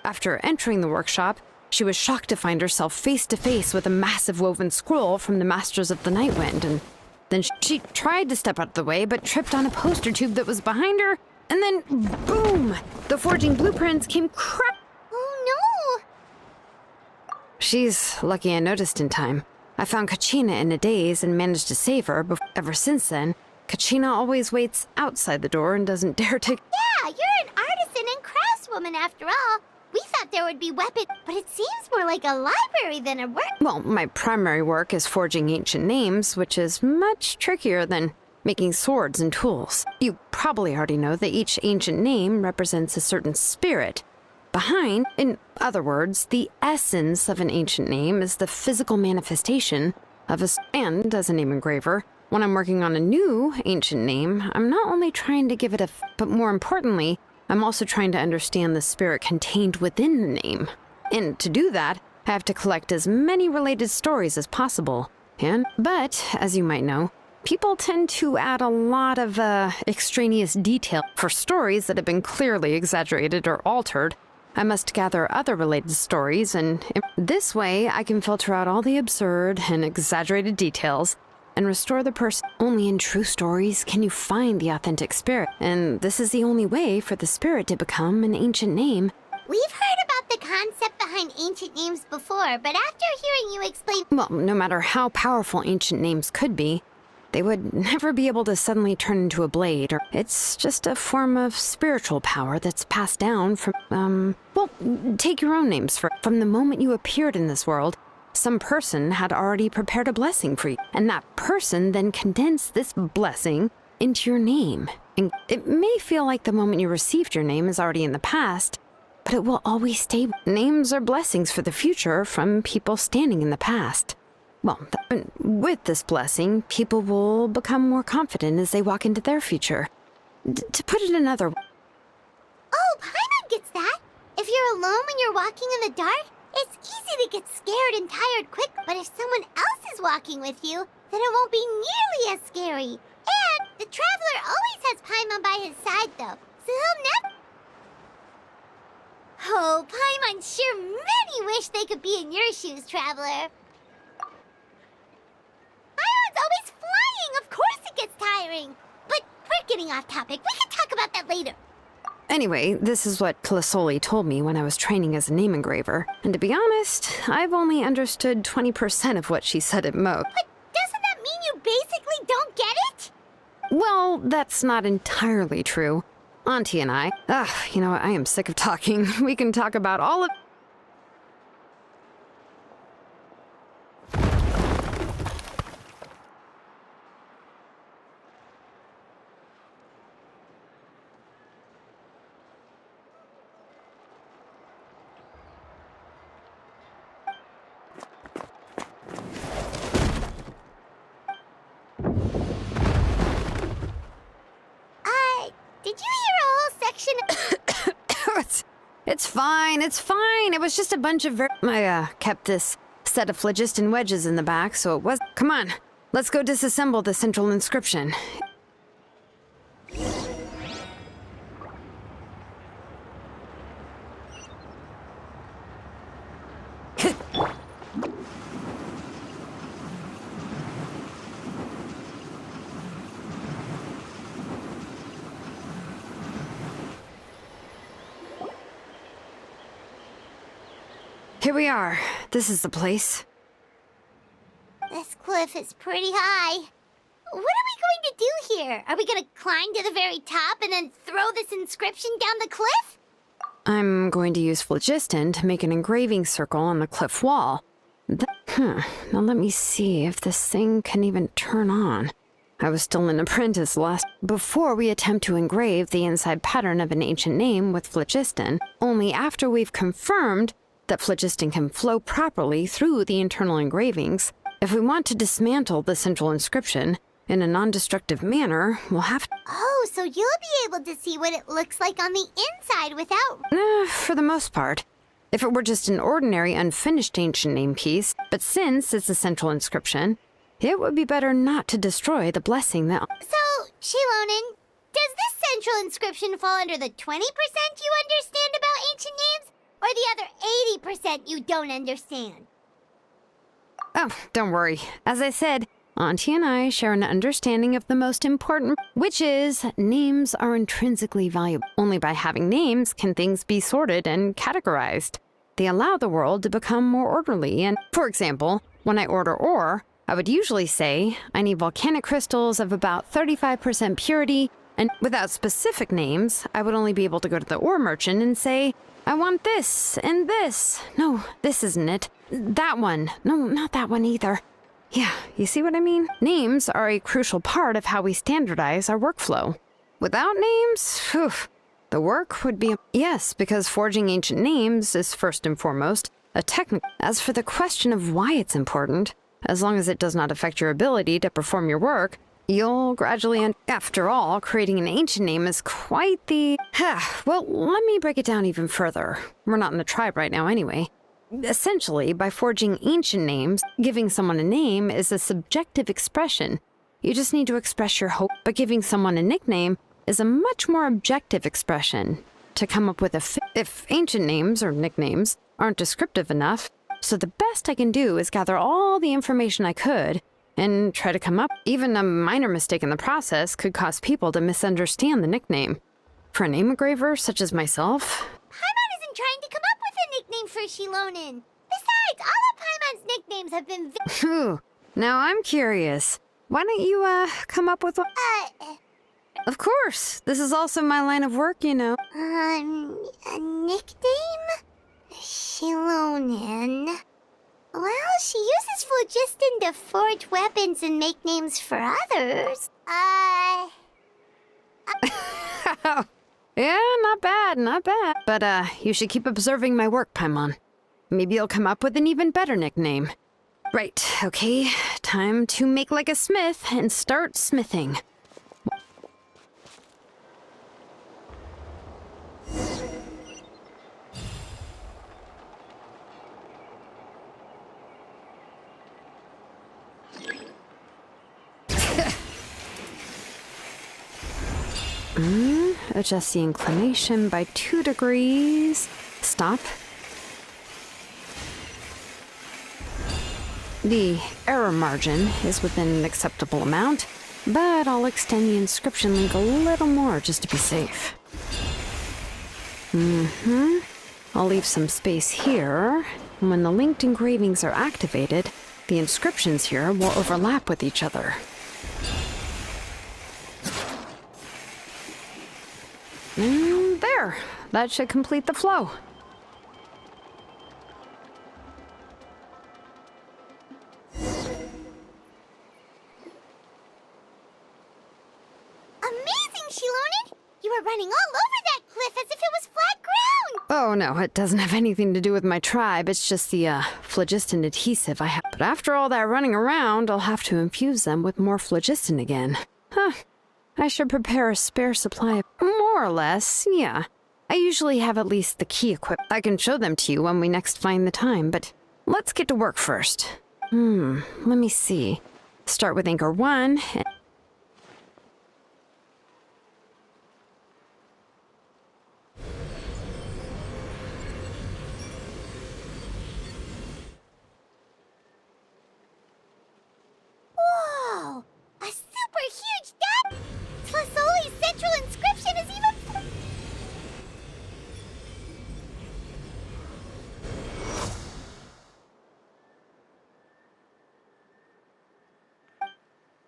[SPEAKER 8] After entering the workshop, she was shocked to find herself face to face with a massive woven scroll from the Masters of the Night Wind, and then she tried to step out of the way, but tripped on a poster tube that was behind her, and then, boom! The forging blueprints came
[SPEAKER 2] Oh no!
[SPEAKER 8] She's lucky I noticed in time. I found Kachina in a daze and managed to save her, but ever since then, Kachina always waits outside the door and doesn't dare to...
[SPEAKER 2] Yeah, you're an artisan and craftswoman after all. We thought there would be weapons, but it seems more like a library than a work.
[SPEAKER 8] Well, my primary work is forging ancient names, which is much trickier than making swords and tools. You probably already know that each ancient name represents a certain spirit. Behind, in other words, the essence of an ancient name is the physical manifestation of a... And as a name engraver, when I'm working on a new ancient name, I'm not only trying to give it a... but more importantly, I'm also trying to understand the spirit contained within the name. And to do that, I have to collect as many related stories as possible. But, as you might know, people tend to add a lot of extraneous detail for stories that have been clearly exaggerated or altered. I must gather other related stories, and this way I can filter out all the absurd and exaggerated details and restore the person. Only in true stories can you find the authentic spirit, and this is the only way for the spirit to become an ancient name.
[SPEAKER 2] We've heard about the concept behind ancient names before, but after hearing you explain...
[SPEAKER 8] Well, no matter how powerful ancient names could be, they would never be able to suddenly turn into a blade, or it's just a form of spiritual power that's passed down from, well, take your own names from the moment you appeared in this world. Some person had already prepared a blessing for you, and that person then condensed this blessing into your name. And it may feel like the moment you received your name is already in the past, but it will always stay. Names are blessings for the future from people standing in the past. Well, with this blessing, people will become more confident as they walk into their future. To put it another way...
[SPEAKER 2] Oh, Paimon gets that! If you're alone when you're walking in the dark, it's easy to get scared and tired quick, but if someone else is walking with you, then it won't be nearly as scary. And the Traveler always has Paimon by his side, though, so he'll never... Oh, Paimon sure many wish they could be in your shoes, Traveler. Paimon's always flying, of course it gets tiring. But we're getting off topic, we can talk about that later.
[SPEAKER 8] Anyway, this is what Kalasoli told me when I was training as a name engraver. And to be honest, I've only understood 20% of what she said at most.
[SPEAKER 2] But doesn't that mean you basically don't get it?
[SPEAKER 8] Well, that's not entirely true. Auntie and I... you know what, I am sick of talking. We can talk about all of... It's fine, it's fine. It was just a bunch of I kept this set of phlogiston wedges in the back, so it was. Come on, let's go disassemble the central inscription. Here we are. This is the place.
[SPEAKER 2] This cliff is pretty high. What are we going to do here? Are we going to climb to the very top and then throw this inscription down the cliff?
[SPEAKER 8] I'm going to use phlogiston to make an engraving circle on the cliff wall. Now let me see if this thing can even turn on. I was still an apprentice before we attempt to engrave the inside pattern of an ancient name with phlogiston, only after we've confirmed that phlogiston can flow properly through the internal engravings. If we want to dismantle the central inscription in a non-destructive manner, we'll have to...
[SPEAKER 2] Oh, so you'll be able to see what it looks like on the inside without...
[SPEAKER 8] For the most part. If it were just an ordinary unfinished ancient name piece, but since it's a central inscription, it would be better not to destroy the blessing that...
[SPEAKER 2] So, Shilonen, does this central inscription fall under the 20% you understand about ancient names? Or the other 80% you don't understand?
[SPEAKER 8] Oh, don't worry. As I said, Auntie and I share an understanding of the most important, which is names are intrinsically valuable. Only by having names can things be sorted and categorized. They allow the world to become more orderly and, for example, when I order ore, I would usually say I need volcanic crystals of about 35% purity, and without specific names, I would only be able to go to the ore merchant and say, I want this and this. No, this isn't it. That one. No, not that one either. Yeah, you see what I mean? Names are a crucial part of how we standardize our workflow. Without names, the work would be... Yes, because forging ancient names is first and foremost a technical... As for the question of why it's important, as long as it does not affect your ability to perform your work, you'll gradually... After all, creating an ancient name is quite the... Well, let me break it down even further. We're not in the tribe right now anyway. Essentially, by forging ancient names, giving someone a name is a subjective expression. You just need to express your hope, but giving someone a nickname is a much more objective expression. To come up with if ancient names or nicknames aren't descriptive enough, so the best I can do is gather all the information I could and try to come up. Even a minor mistake in the process could cause people to misunderstand the nickname. For a name engraver such as myself...
[SPEAKER 2] Paimon isn't trying to come up with a nickname for Shilonen. Besides, all of Paimon's nicknames have been...
[SPEAKER 8] Phew. Now I'm curious. Why don't you, come up with one? Of course. This is also my line of work, you know.
[SPEAKER 2] A nickname? Shilonen. Well, she uses phlogiston to forge weapons and make names for others.
[SPEAKER 8] Yeah, not bad, not bad. But, you should keep observing my work, Paimon. Maybe you'll come up with an even better nickname. Right, okay. Time to make like a smith and start smithing. Adjust the inclination by 2 degrees. Stop. The error margin is within an acceptable amount, but I'll extend the inscription link a little more just to be safe. I'll leave some space here, and when the linked engravings are activated, the inscriptions here will overlap with each other. There! That should complete the flow.
[SPEAKER 2] Amazing, Shilonen! You were running all over that cliff as if it was flat ground!
[SPEAKER 8] Oh no, it doesn't have anything to do with my tribe. It's just the, phlogiston adhesive I have. But after all that running around, I'll have to infuse them with more phlogiston again. I should prepare a spare supply. More or less, yeah. I usually have at least the key equipped. I can show them to you when we next find the time, but let's get to work first. Let me see. Start with anchor 1.
[SPEAKER 2] Whoa! A super huge dot! Tlasoli's central inscription is even...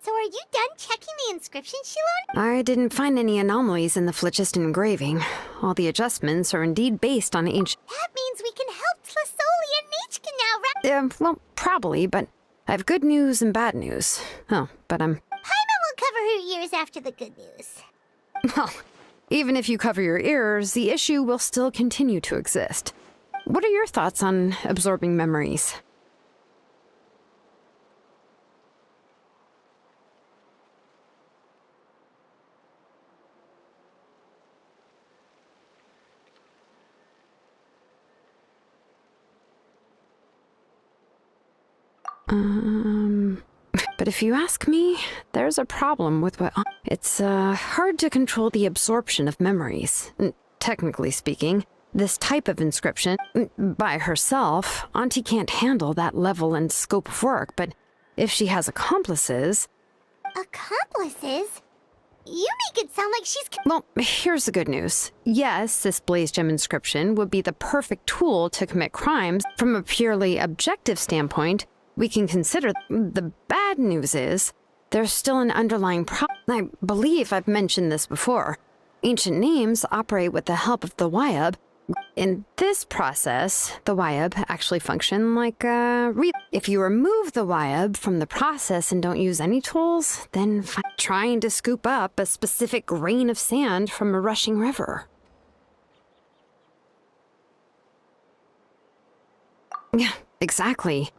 [SPEAKER 2] So are you done checking the inscription, Shilon?
[SPEAKER 8] I didn't find any anomalies in the Flichist engraving. All the adjustments are indeed based on ancient...
[SPEAKER 2] That means we can help Tlasoli and Nechka now, right?
[SPEAKER 8] well, probably, but I have good news and bad news. Oh, but
[SPEAKER 2] Paimon will cover her ears after the good news.
[SPEAKER 8] well, even if you cover your ears, the issue will still continue to exist. What are your thoughts on absorbing memories? But if you ask me, there's a problem with what... It's, hard to control the absorption of memories. Technically speaking, this type of inscription, by herself, Auntie can't handle that level and scope of work, but if she has accomplices...
[SPEAKER 2] Accomplices? You make it sound like she's...
[SPEAKER 8] Well, here's the good news. Yes, this blaze gem inscription would be the perfect tool to commit crimes. From a purely objective standpoint, we can consider. The bad news is, there's still an underlying problem. I believe I've mentioned this before. Ancient names operate with the help of the Wyab. In this process, the Wyab actually function like a If you remove the Wyab from the process and don't use any tools, then trying to scoop up a specific grain of sand from a rushing river. Yeah, exactly.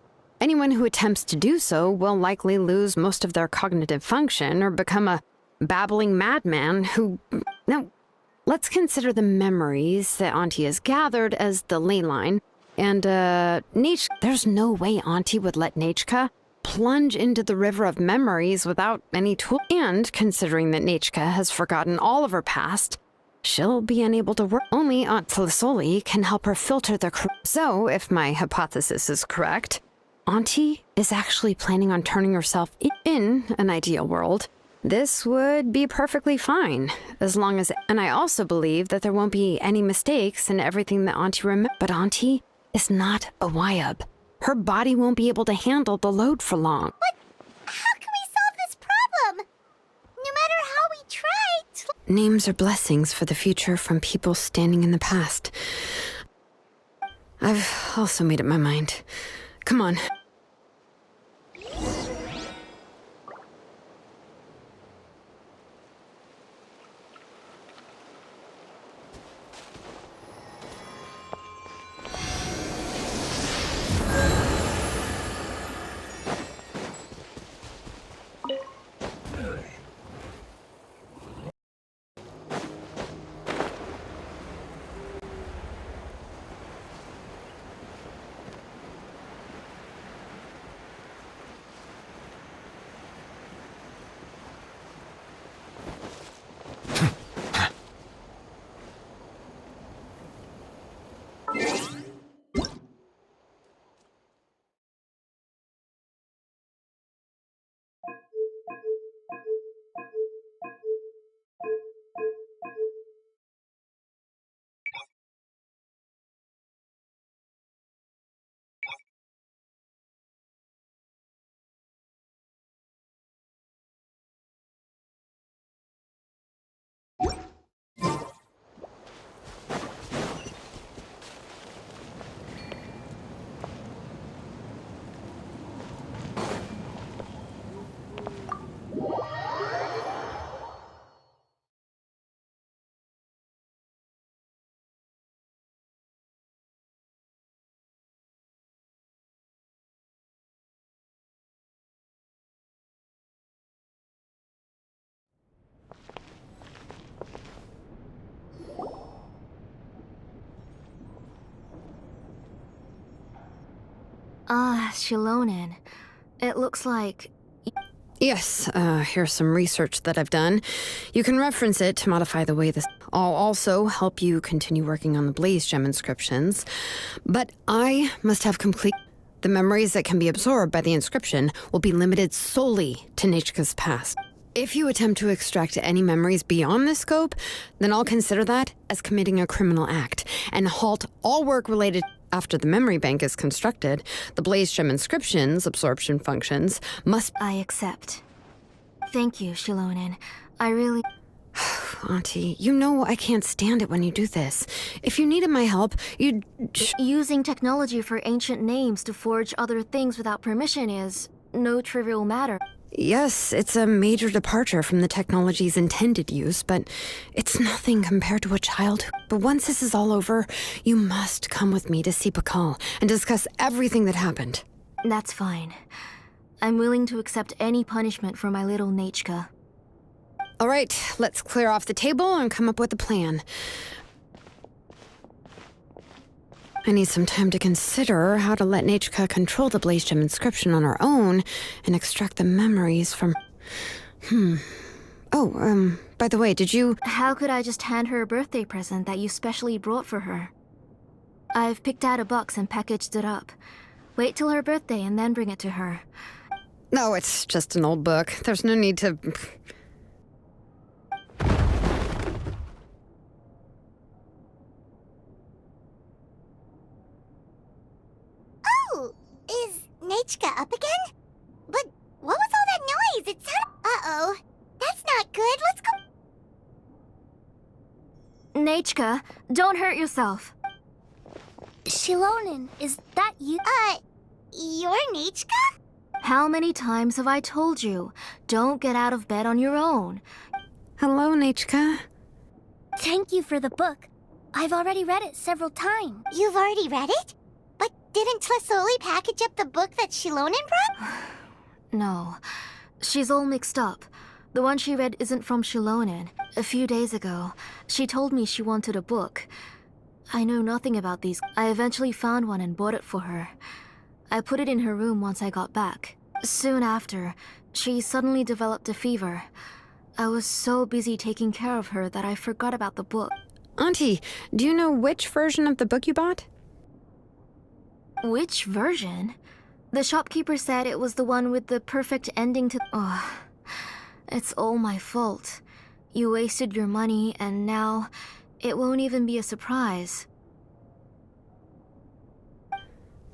[SPEAKER 8] Anyone who attempts to do so will likely lose most of their cognitive function or become a babbling madman who... Now, let's consider the memories that Auntie has gathered as the ley line. And, there's no way Auntie would let Nechka plunge into the river of memories without any tool. And, considering that Nechka has forgotten all of her past, she'll be unable to work. Only Aunt Tlasoli can help her filter the... So, if my hypothesis is correct... Auntie is actually planning on turning herself in an ideal world. This would be perfectly fine, as long as... And I also believe that there won't be any mistakes in everything that Auntie remembers. But Auntie is not a Wyab. Her body won't be able to handle the load for long.
[SPEAKER 2] But how can we solve this problem? No matter how we try...
[SPEAKER 8] Names are blessings for the future from people standing in the past. I've also made up my mind. Come on.
[SPEAKER 7] Shilonen. It looks like...
[SPEAKER 8] Yes, here's some research that I've done. You can reference it to modify the way this... I'll also help you continue working on the Blaze Gem inscriptions. But I must have complete... The memories that can be absorbed by the inscription will be limited solely to Nechka's past. If you attempt to extract any memories beyond this scope, then I'll consider that as committing a criminal act and halt all work related after the memory bank is constructed. The Blaze Gem inscriptions, absorption functions, must...
[SPEAKER 7] I accept. Thank you, Shilonen. I really...
[SPEAKER 8] Auntie, you know I can't stand it when you do this. If you needed my help, you'd...
[SPEAKER 7] Using technology for ancient names to forge other things without permission is no trivial matter.
[SPEAKER 8] Yes, it's a major departure from the technology's intended use, but it's nothing compared to a child who... But once this is all over, you must come with me to see Pakal and discuss everything that happened.
[SPEAKER 7] That's fine. I'm willing to accept any punishment for my little Nechka.
[SPEAKER 8] All right, let's clear off the table and come up with a plan. I need some time to consider how to let Nechka control the Blaze Gem inscription on her own and extract the memories from... Oh, by the way, did you...
[SPEAKER 7] How could I just hand her a birthday present that you specially brought for her? I've picked out a box and packaged it up. Wait till her birthday and then bring it to her.
[SPEAKER 8] No, it's just an old book. There's no need to...
[SPEAKER 2] Oh, is Nechka up again? But what was all that noise? It sounded... Uh-oh. That's not good. Let's go...
[SPEAKER 7] Nechka, don't hurt yourself.
[SPEAKER 2] Shilonen, is that you? You're Nechka?
[SPEAKER 7] How many times have I told you? Don't get out of bed on your own.
[SPEAKER 8] Hello, Nechka.
[SPEAKER 2] Thank you for the book. I've already read it several times. You've already read it? But didn't Tlasoli package up the book that Shilonen brought?
[SPEAKER 7] No. She's all mixed up. The one she read isn't from Shilonen. A few days ago, she told me she wanted a book. I know nothing about these. I eventually found one and bought it for her. I put it in her room once I got back. Soon after, she suddenly developed a fever. I was so busy taking care of her that I forgot about the book.
[SPEAKER 8] Auntie, do you know which version of the book you bought?
[SPEAKER 7] Which version? The shopkeeper said it was the one with the perfect ending to... Oh, it's all my fault. You wasted your money, and now it won't even be a surprise.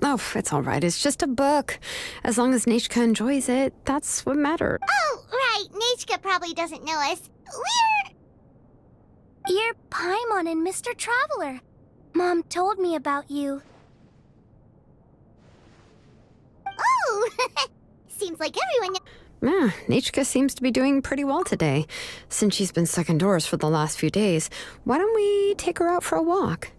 [SPEAKER 8] Oh, it's all right. It's just a book. As long as Nechka enjoys it, that's what matters.
[SPEAKER 2] Oh, right. Nechka probably doesn't know us. You're Paimon and Mr. Traveler. Mom told me about you. Oh! Seems like everyone...
[SPEAKER 8] Yeah, Nechka seems to be doing pretty well today. Since she's been stuck indoors for the last few days, why don't we take her out for a walk?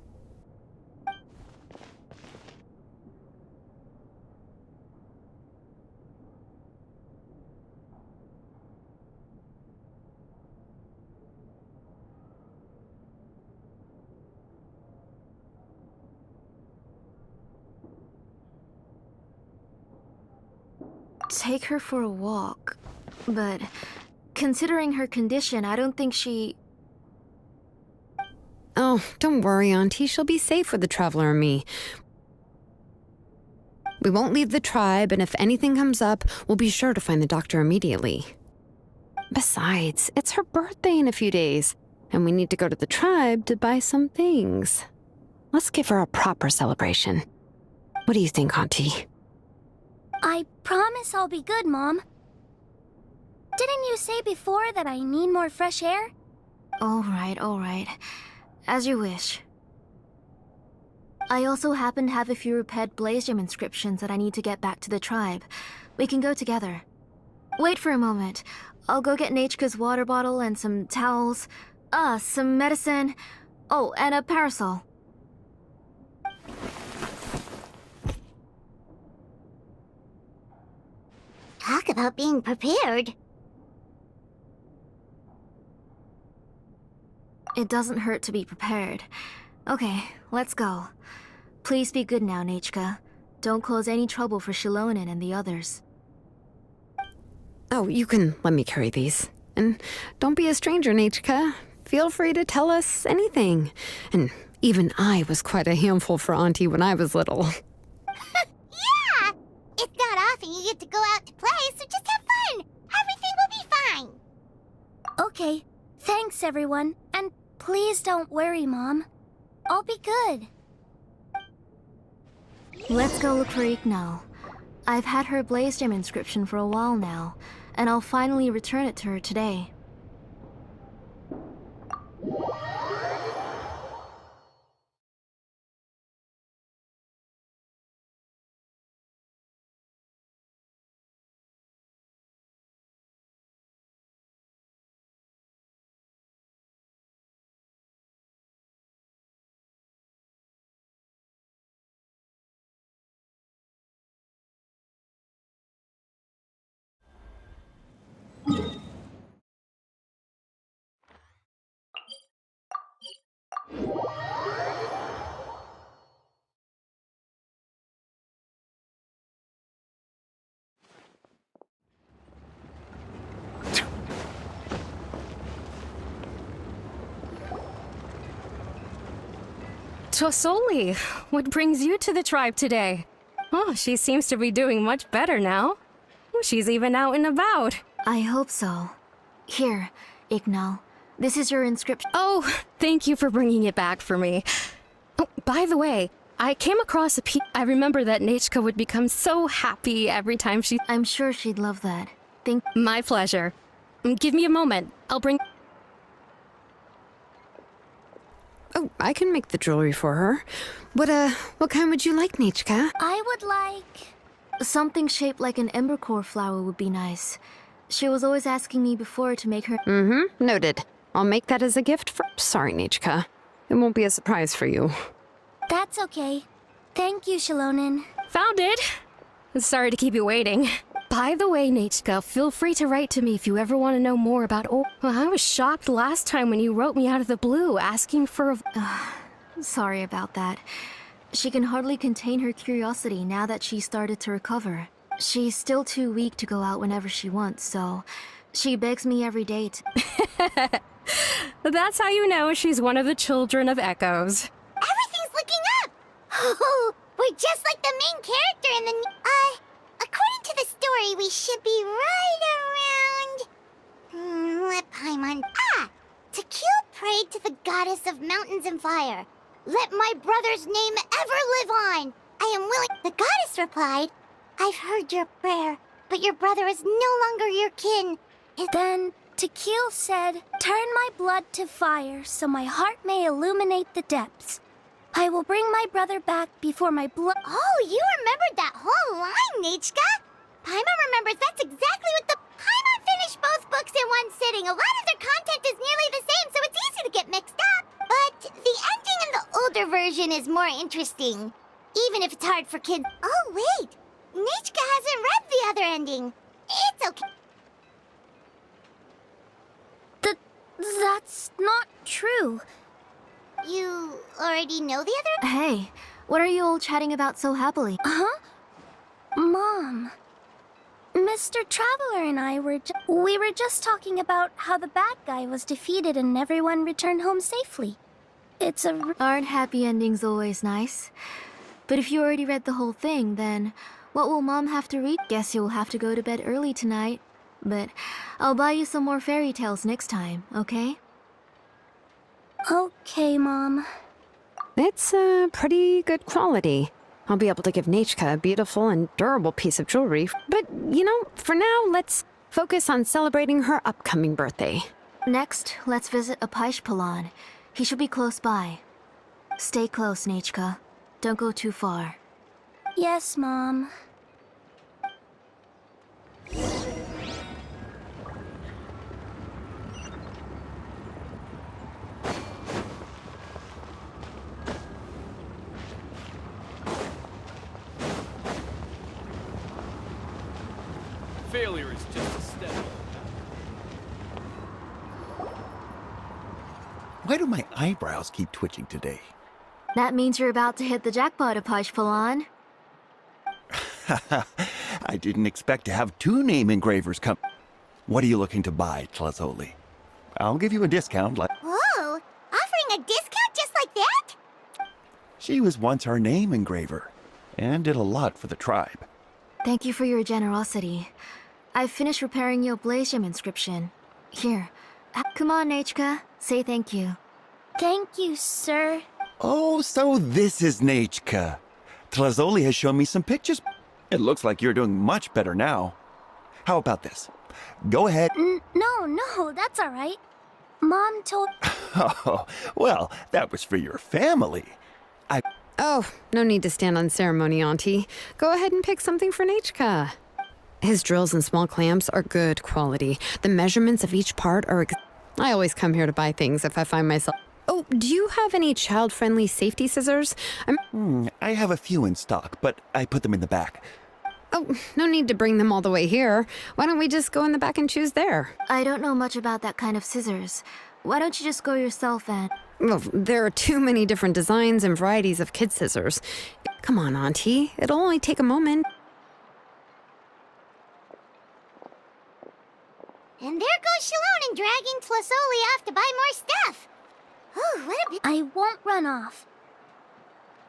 [SPEAKER 7] Take her for a walk. But considering her condition, I don't think she...
[SPEAKER 8] Oh, don't worry, Auntie. She'll be safe with the Traveler and me. We won't leave the tribe, and if anything comes up, we'll be sure to find the doctor immediately. Besides, it's her birthday in a few days, and we need to go to the tribe to buy some things. Let's give her a proper celebration. What do you think, Auntie?
[SPEAKER 2] I promise I'll be good, Mom. Didn't you say before that I need more fresh air?
[SPEAKER 7] All right. As you wish. I also happen to have a few repaired Blaze Gem inscriptions that I need to get back to the tribe. We can go together. Wait for a moment. I'll go get Nechka's water bottle and some towels. Some medicine. Oh, and a parasol.
[SPEAKER 2] Talk about being prepared.
[SPEAKER 7] It doesn't hurt to be prepared. Okay, let's go. Please be good now, Nechka.
[SPEAKER 2] Don't cause any trouble for Shilonen and the others.
[SPEAKER 8] Oh, you can let me carry these. And don't be a stranger, Nichka. Feel free to tell us anything. And even I was quite a handful for Auntie when I was little.
[SPEAKER 2] Yeah! It's not often you get to go out to play, so just have fun. Everything will be fine. Okay. Thanks, everyone. And please don't worry, Mom. I'll be good. Let's go look for Ignal. I've had her blaze gem inscription for a while now, and I'll finally return it to her today.
[SPEAKER 6] Tosoli, what brings you to the tribe today? Oh, she seems to be doing much better now. She's even out and about.
[SPEAKER 2] I hope so. Here, Ignal. This is your inscription.
[SPEAKER 6] Oh, thank you for bringing it back for me. Oh, by the way, I came across a piece. I remember that Nechka would become so happy every time she...
[SPEAKER 2] I'm sure she'd love that.
[SPEAKER 6] My pleasure. Give me a moment. I'll bring...
[SPEAKER 8] Oh, I can make the jewelry for her. What kind would you like, Nichka?
[SPEAKER 2] I would like... something shaped like an embercore flower would be nice. She was always asking me before to make her...
[SPEAKER 8] Mm-hmm, noted. I'll make that as a gift for... Sorry, Nichka. It won't be a surprise for you.
[SPEAKER 2] That's okay. Thank you, Shilonen.
[SPEAKER 6] Found it! Sorry to keep you waiting. By the way, Nechka, feel free to write to me if you ever want to know more about... Well, I was shocked last time when you wrote me out of the blue, asking for a...
[SPEAKER 2] Sorry about that. She can hardly contain her curiosity now that she started to recover. She's still too weak to go out whenever she wants, so... she begs me every day to...
[SPEAKER 6] That's how you know she's one of the children of Echoes.
[SPEAKER 2] Everything's looking up! Oh, we're just like the main character in the... according to the story, we should be right around... let Paimon... Tequil prayed to the goddess of mountains and fire. Let my brother's name ever live on! I am willing... The goddess replied, I've heard your prayer, but your brother is no longer your kin. Then Tequil said, turn my blood to fire so my heart may illuminate the depths. I will bring my brother back before my blood... Oh, you remembered that whole line, Nechka! Paimon remembers that's exactly what the... Paimon finished both books in one sitting. A lot of their content is nearly the same, so it's easy to get mixed up. But the ending in the older version is more interesting, even if it's hard for kids. Oh, wait! Nechka hasn't read the other ending. It's okay. That's not true. You already know the other... Hey, what are you all chatting about so happily? Huh? Mom. Mr. Traveler and I were just talking about how the bad guy was defeated and everyone returned home safely. It's a... Aren't happy endings always nice? But if you already read the whole thing, then what will Mom have to read? Guess you'll have to go to bed early tonight. But I'll buy you some more fairy tales next time, okay? Okay, Mom.
[SPEAKER 8] It's pretty good quality. I'll be able to give Nechka a beautiful and durable piece of jewelry. But, you know, for now, let's focus on celebrating her upcoming birthday.
[SPEAKER 2] Next, let's visit Apishpalan. He should be close by. Stay close, Nechka. Don't go too far. Yes, Mom.
[SPEAKER 1] Failure is just a step.
[SPEAKER 10] Why do my eyebrows keep twitching today?
[SPEAKER 2] That means you're about to hit the jackpot, Apishpalan.
[SPEAKER 10] I didn't expect to have two name engravers come. What are you looking to buy, Tlazoli? I'll give you a discount.
[SPEAKER 2] Whoa! Offering a discount just like that?
[SPEAKER 10] She was once our name engraver, and did a lot for the tribe.
[SPEAKER 7] Thank you for your generosity. I've finished repairing your Blasium inscription. Here. Come on, Nechka. Say thank you.
[SPEAKER 2] Thank you, sir.
[SPEAKER 10] Oh, so this is Nechka. Tlazoli has shown me some pictures. It looks like you're doing much better now. How about this? Go ahead.
[SPEAKER 2] No, that's all right. Mom told...
[SPEAKER 10] Oh, well, that was for your family.
[SPEAKER 8] Oh, no need to stand on ceremony, Auntie. Go ahead and pick something for Nechka. His drills and small clamps are good quality. The measurements of each part are... I always come here to buy things if I find myself... Oh, do you have any child-friendly safety scissors?
[SPEAKER 10] I have a few in stock, but I put them in the back.
[SPEAKER 8] Oh, no need to bring them all the way here. Why don't we just go in the back and choose there?
[SPEAKER 7] I don't know much about that kind of scissors. Why don't you just go yourself and...
[SPEAKER 8] Well, there are too many different designs and varieties of kid scissors. Come on, Auntie. It'll only take a moment.
[SPEAKER 2] And there goes Shalon and dragging Tlazoli off to buy more stuff. Ooh, what a... I won't run off.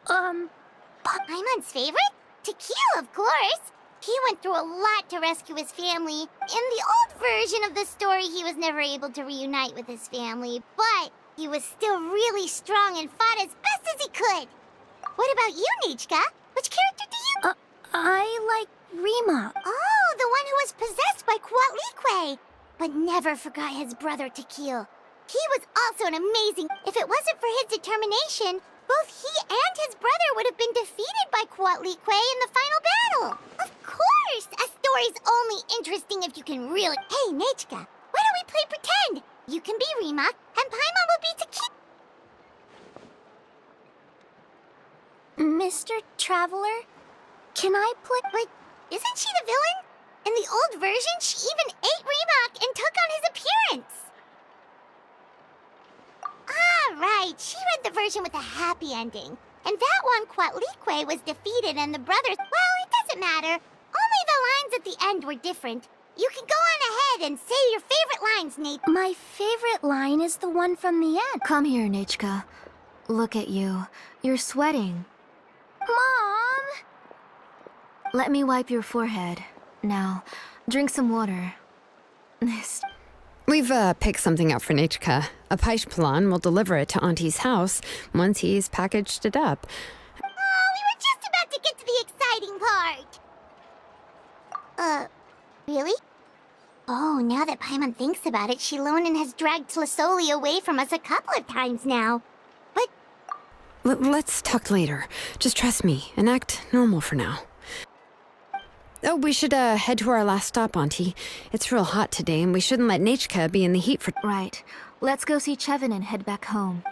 [SPEAKER 2] Paimon's favorite? Tequila, of course. He went through a lot to rescue his family. In the old version of the story, he was never able to reunite with his family, but he was still really strong and fought as best as he could. What about you, Nechka? Which character do you... I like Rima. Oh, the one who was possessed by Quatlique, but never forgot his brother Tequil. He was also an amazing... If it wasn't for his determination, both he and his brother would have been defeated by Quatlique in the final battle. Of course! A story's only interesting if you can really... Hey, Nechka, why don't we play pretend? You can be Rima, and Paimon will be Tequil. Mr. Traveler, can I play... But isn't she the villain? In the old version, she even ate Remak and took on his appearance. Ah, right. She read the version with a happy ending. And that one, Quatlique was defeated and the brothers... Well, it doesn't matter. Only the lines at the end were different. You can go on ahead and say your favorite lines, Nate. My favorite line is the one from the end.
[SPEAKER 7] Come here, Nechka. Look at you. You're sweating.
[SPEAKER 2] Mom!
[SPEAKER 7] Let me wipe your forehead. Now, drink some water.
[SPEAKER 8] We've picked something up for Nechka. A Paishpalan will deliver it to Auntie's house once he's packaged it up.
[SPEAKER 2] Oh, we were just about to get to the exciting part. Really? Oh, now that Paimon thinks about it, Shilonen has dragged Tlazoli away from us a couple of times now. But...
[SPEAKER 8] Let's talk later. Just trust me and act normal for now. Oh, we should head to our last stop, Auntie. It's real hot today, and we shouldn't let Nechka be in the heat for...
[SPEAKER 7] Right. Let's go see Chevin and head back home.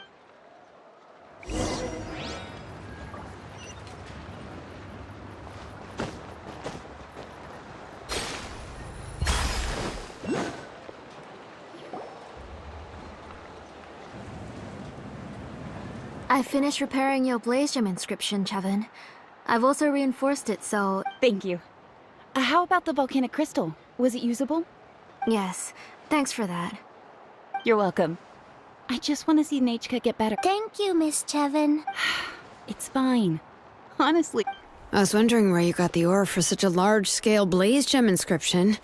[SPEAKER 7] I finished repairing your Blasium inscription, Chevin. I've also reinforced it, so...
[SPEAKER 3] Thank you. How about the volcanic crystal? Was it usable?
[SPEAKER 7] Yes. Thanks for that.
[SPEAKER 3] You're welcome. I just want to see Nechka get better.
[SPEAKER 2] Thank you, Miss Chevin.
[SPEAKER 3] It's fine. Honestly.
[SPEAKER 8] I was wondering where you got the ore for such a large-scale blaze gem inscription.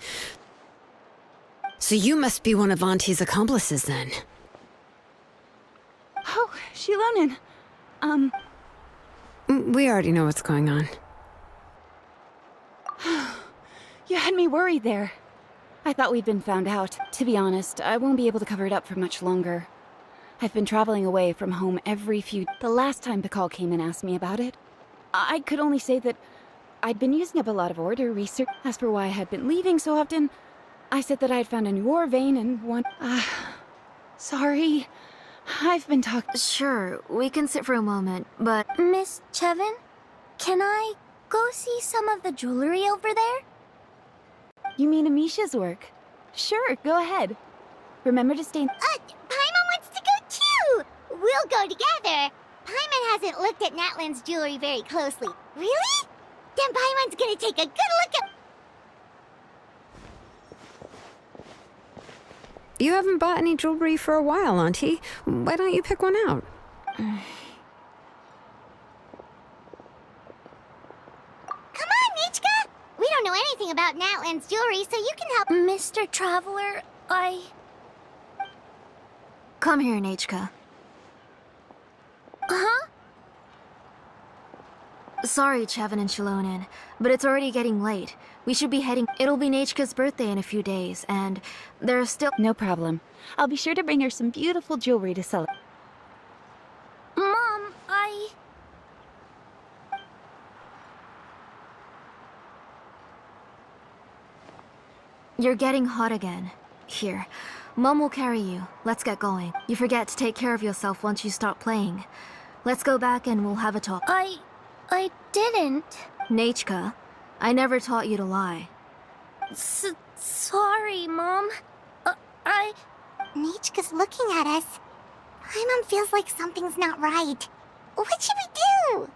[SPEAKER 8] So you must be one of Auntie's accomplices, then.
[SPEAKER 3] Oh, Shilonen.
[SPEAKER 8] We already know what's going on.
[SPEAKER 3] You had me worried there. I thought we'd been found out. To be honest, I won't be able to cover it up for much longer. I've been traveling away from home every few... The last time Pakal came and asked me about it, I could only say that I'd been using up a lot of order research. As for why I had been leaving so often, I said that I'd found a new ore vein and one... Sorry. I've been talking...
[SPEAKER 7] Sure, we can sit for a moment, but...
[SPEAKER 2] Miss Chevin, can I go see some of the jewelry over there?
[SPEAKER 3] You mean Amisha's work? Sure, go ahead. Remember to stay...
[SPEAKER 2] Paimon wants to go too! We'll go together. Paimon hasn't looked at Natlan's jewelry very closely. Really? Then Paimon's gonna take a good look at...
[SPEAKER 8] You haven't bought any jewelry for a while, Auntie. Why don't you pick one out?
[SPEAKER 2] Come on, Nichka! We don't know anything about Natlan's jewelry, so you can help... Mr. Traveler,
[SPEAKER 3] Come here, Nichka.
[SPEAKER 2] Huh?
[SPEAKER 3] Sorry, Chevin and Shilonen, but it's already getting late. We should be heading. It'll be Nichka's birthday in a few days, and there's still. No problem. I'll be sure to bring her some beautiful jewelry to celebrate.
[SPEAKER 2] Mom,
[SPEAKER 3] You're getting hot again. Here, Mom will carry you. Let's get going. You forget to take care of yourself once you start playing. Let's go back and we'll have a talk.
[SPEAKER 2] I didn't.
[SPEAKER 3] Nichka, I never taught you to lie.
[SPEAKER 2] Sorry, Mom. Nichka's looking at us. Paimon feels like something's not right. What should we do?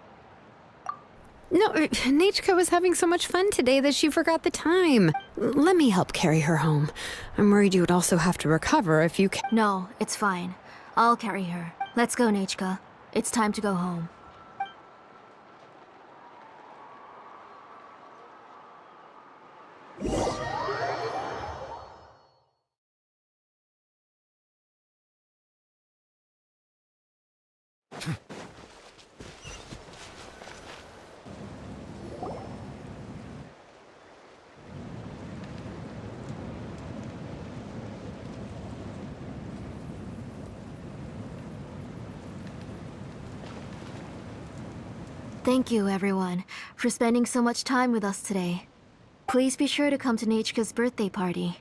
[SPEAKER 8] No, Nichka was having so much fun today that she forgot the time. Let me help carry her home. I'm worried you would also have to recover if you can.
[SPEAKER 3] No, it's fine. I'll carry her. Let's go, Nichka. It's time to go home. Thank you, everyone, for spending so much time with us today. Please be sure to come to Nichka's birthday party.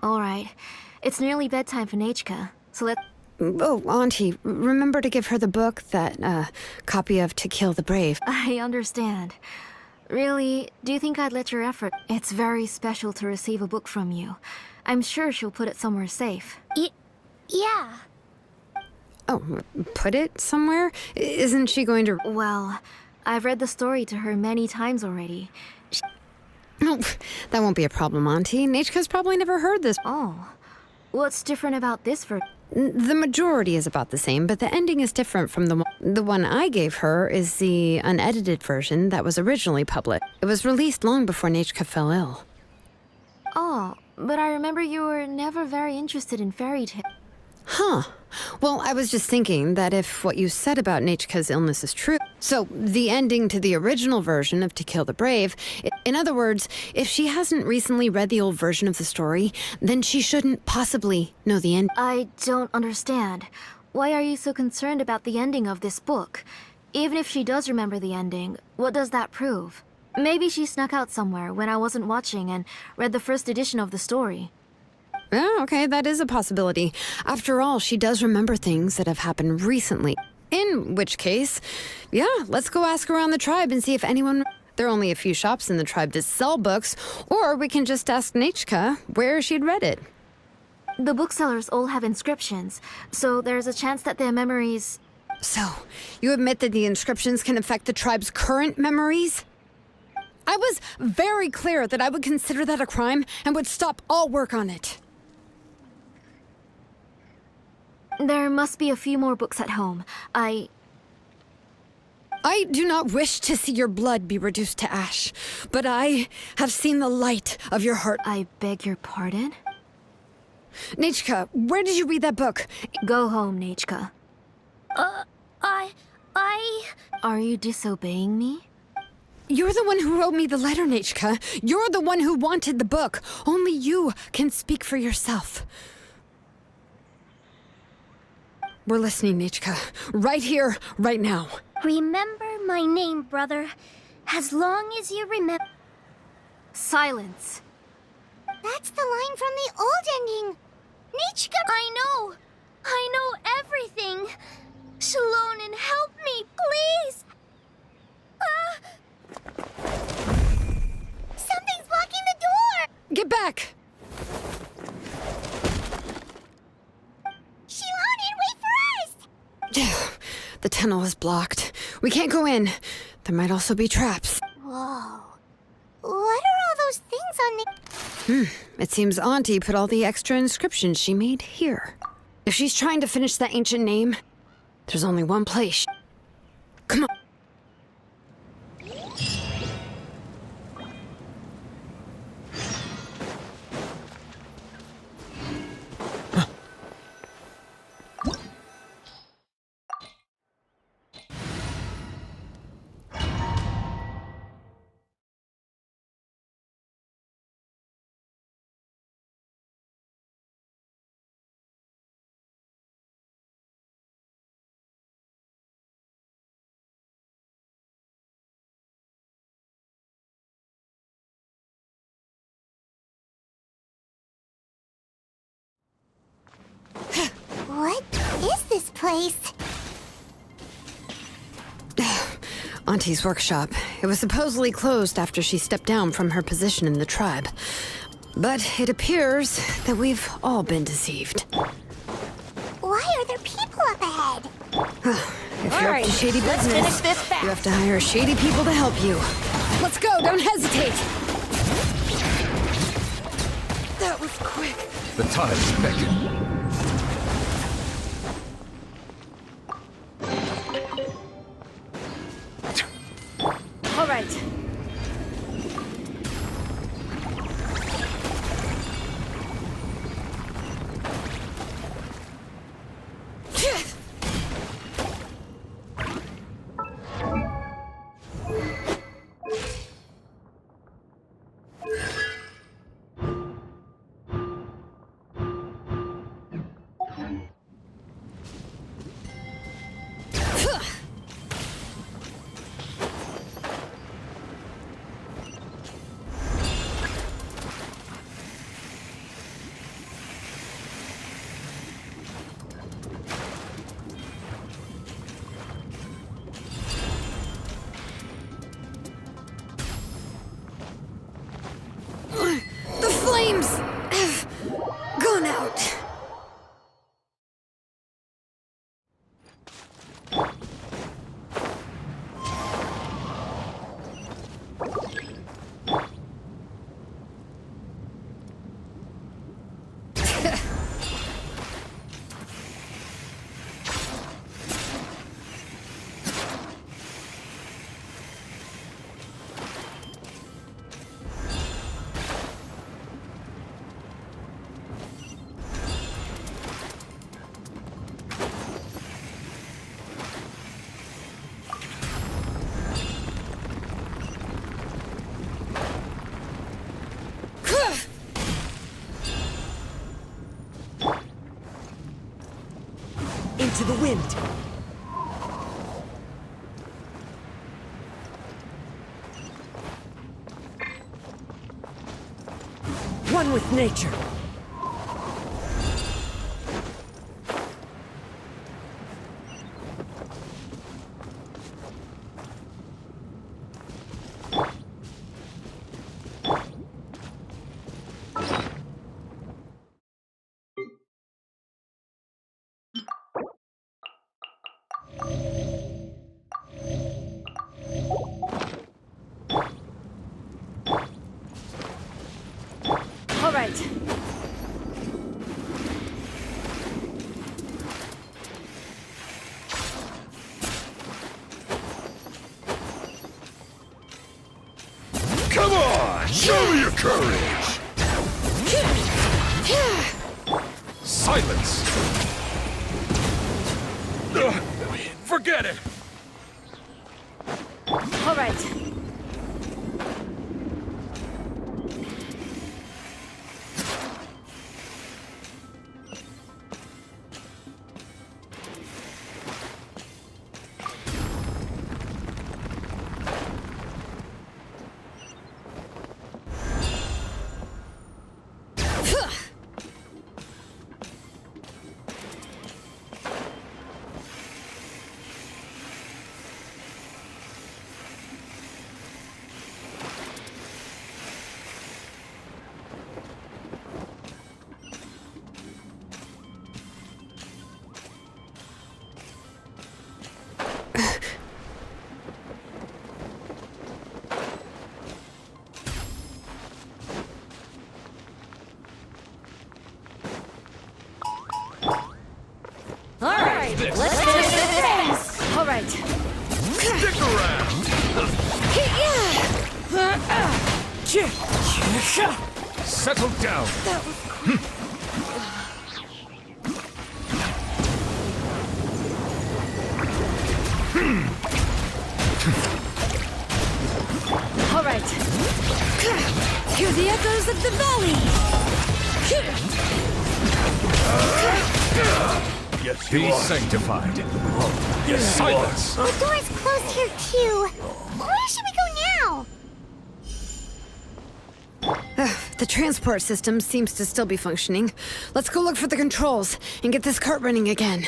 [SPEAKER 3] Alright, it's nearly bedtime for Nichka, so let's...
[SPEAKER 8] Oh, Auntie, remember to give her the book, that copy of To Kill the Brave.
[SPEAKER 3] I understand. Really, do you think I'd let your effort? It's very special to receive a book from you. I'm sure she'll put it somewhere safe.
[SPEAKER 2] Yeah.
[SPEAKER 8] Oh, put it somewhere? Isn't she going to...
[SPEAKER 3] Well, I've read the story to her many times already.
[SPEAKER 8] Oh, that won't be a problem, Auntie. Nichka's probably never heard this.
[SPEAKER 3] Oh, what's different about this version?
[SPEAKER 8] The majority is about the same, but the ending is different from the one I gave her is the unedited version that was originally published. It was released long before Nichka fell ill.
[SPEAKER 3] Oh, but I remember you were never very interested in fairy tales.
[SPEAKER 8] Huh. Well, I was just thinking that if what you said about Nichka's illness is true, so the ending to the original version of To Kill the Brave, in other words, if she hasn't recently read the old version of the story, then she shouldn't possibly know the end.
[SPEAKER 3] I don't understand. Why are you so concerned about the ending of this book? Even if she does remember the ending, what does that prove? Maybe she snuck out somewhere when I wasn't watching and read the first edition of the story.
[SPEAKER 8] Oh, okay, that is a possibility. After all, she does remember things that have happened recently. In which case, yeah, let's go ask around the tribe and see if anyone... There are only a few shops in the tribe that sell books, or we can just ask Nichka where she'd read it.
[SPEAKER 3] The booksellers all have inscriptions, so there's a chance that their memories...
[SPEAKER 8] So, you admit that the inscriptions can affect the tribe's current memories? I was very clear that I would consider that a crime and would stop all work on it.
[SPEAKER 3] There must be a few more books at home. I
[SPEAKER 8] do not wish to see your blood be reduced to ash, but I have seen the light of your heart.
[SPEAKER 3] I beg your pardon?
[SPEAKER 8] Nichka, where did you read that book?
[SPEAKER 3] Go home, Nichka.
[SPEAKER 2] I...
[SPEAKER 3] Are you disobeying me?
[SPEAKER 8] You're the one who wrote me the letter, Nichka. You're the one who wanted the book. Only you can speak for yourself. We're listening, Nichka. Right here, right now.
[SPEAKER 2] Remember my name, brother. As long as you remember...
[SPEAKER 3] Silence.
[SPEAKER 2] That's the line from the old ending. Nichka... I know everything. Shilonen, help me, please. Something's blocking the door.
[SPEAKER 8] Get back!
[SPEAKER 2] Shilonen, wait for us.
[SPEAKER 8] The tunnel is blocked. We can't go in. There might also be traps.
[SPEAKER 2] Whoa. the
[SPEAKER 8] It seems Auntie put all the extra inscriptions she made here. If she's trying to finish that ancient name, there's only one place. Come on.
[SPEAKER 2] What is this place?
[SPEAKER 8] Auntie's workshop. It was supposedly closed after she stepped down from her position in the tribe. But it appears that we've all been deceived.
[SPEAKER 2] Why are there people up ahead?
[SPEAKER 8] If you're up to shady business,
[SPEAKER 2] finish this fast.
[SPEAKER 8] you have to hire shady people to help you. Let's go, don't hesitate! That was quick.
[SPEAKER 11] The tides beckon.
[SPEAKER 8] All right. The flames have gone out.
[SPEAKER 4] Into the wind. One with nature.
[SPEAKER 8] All right.
[SPEAKER 11] Come on! Show me your courage! Silence! Forget it!
[SPEAKER 8] All right.
[SPEAKER 11] Settle down.
[SPEAKER 2] That was
[SPEAKER 7] All right.
[SPEAKER 2] Hear the echoes of the valley!
[SPEAKER 11] Yes, be sanctified. Silence.
[SPEAKER 2] The door's closed here, too. Where should we go now?
[SPEAKER 8] The transport system seems to still be functioning. Let's go look for the controls and get this cart running again.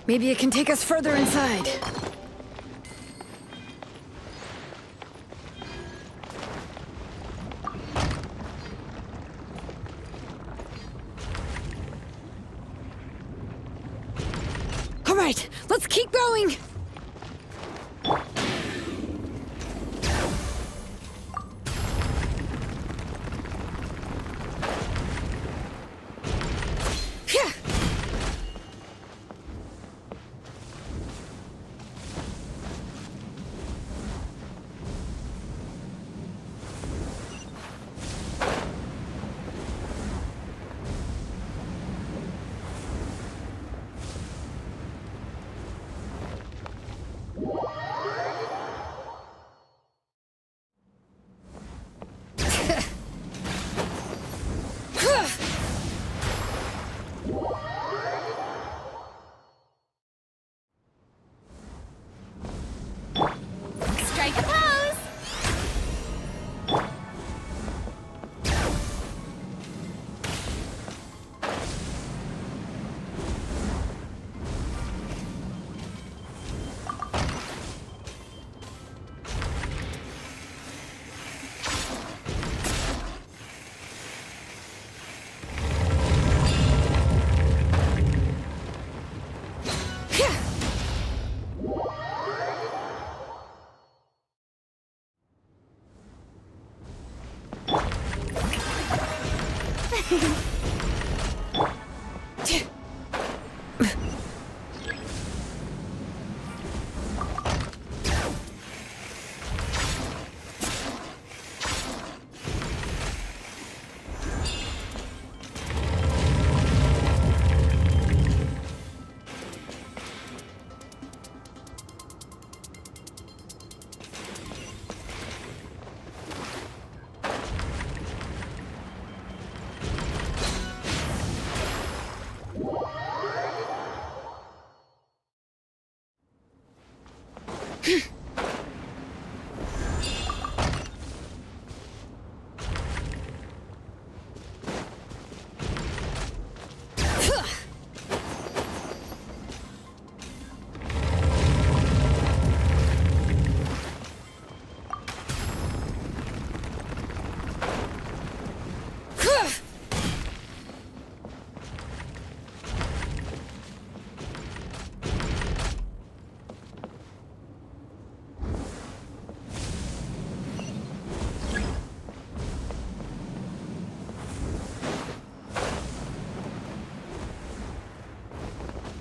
[SPEAKER 8] Maybe it can take us further inside. All right, let's keep going.
[SPEAKER 2] Strike a pose!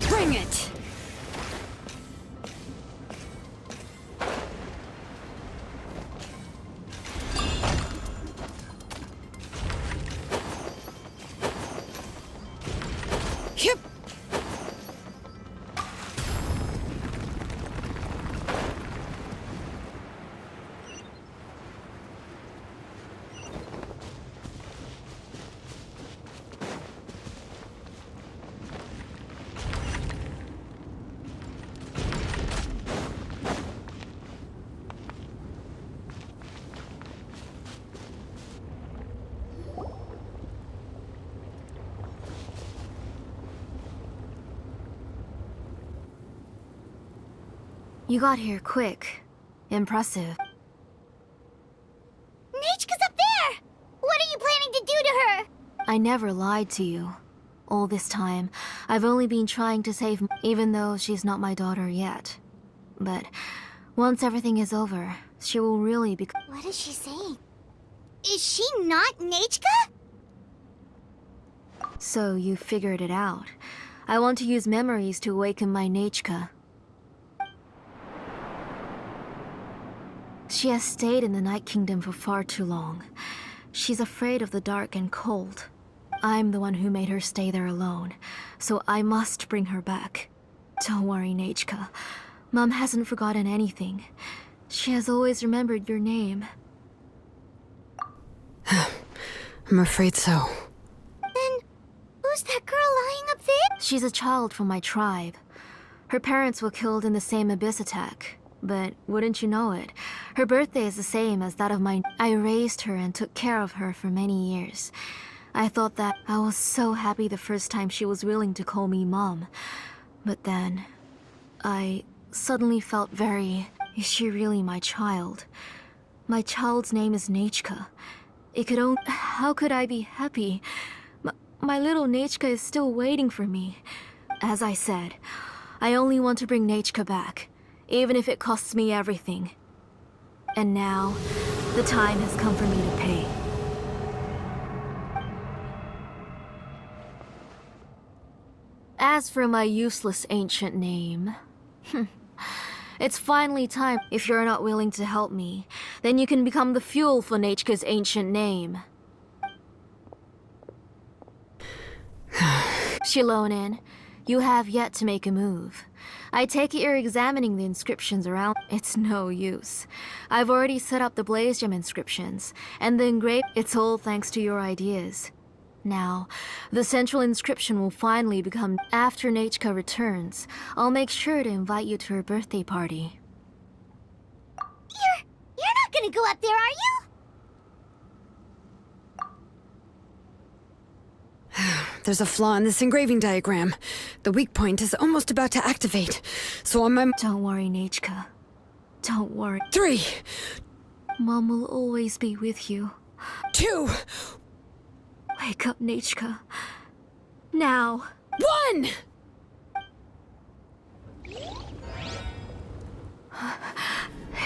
[SPEAKER 2] Bring it! Yep.
[SPEAKER 12] You got here quick. Impressive.
[SPEAKER 2] Nechka's up there! What are you planning to do to her?
[SPEAKER 12] I never lied to you. All this time, I've only been trying to save even though she's not my daughter yet. But once everything is over, she will really be...
[SPEAKER 2] What is she saying? Is she not Nechka?
[SPEAKER 12] So you figured it out. I want to use memories to awaken my Nechka. She has stayed in the Night Kingdom for far too long. She's afraid of the dark and cold. I'm the one who made her stay there alone, so I must bring her back. Don't worry, Nechka. Mom hasn't forgotten anything. She has always remembered your name.
[SPEAKER 8] I'm afraid so.
[SPEAKER 2] Then, who's that girl lying up there?
[SPEAKER 12] She's a child from my tribe. Her parents were killed in the same abyss attack. But wouldn't you know it, her birthday is the same as that of mine. I raised her and took care of her for many years. I thought that I was so happy the first time she was willing to call me Mom. But then, I suddenly felt very... Is she really my child? My child's name is Nechka. It could only... How could I be happy? My little Nechka is still waiting for me. As I said, I only want to bring Nechka back, even if it costs me everything. And now, the time has come for me to pay. As for my useless ancient name... It's finally time. If you're not willing to help me, then you can become the fuel for Nechka's ancient name. Shilonin, you have yet to make a move. I take it you're examining the inscriptions around. It's no use. I've already set up the Blaze Gem inscriptions, and the engraved. It's all thanks to your ideas. Now, the central inscription will finally become... After Nechka returns, I'll make sure to invite you to her birthday party.
[SPEAKER 2] You're not gonna go up there, are you?
[SPEAKER 8] There's a flaw in this engraving diagram. The weak point is almost about to activate. So on my...
[SPEAKER 12] Don't worry, Nechka. Don't worry.
[SPEAKER 8] 3.
[SPEAKER 12] Mom will always be with you.
[SPEAKER 8] 2.
[SPEAKER 12] Wake up, Nechka. Now.
[SPEAKER 8] 1!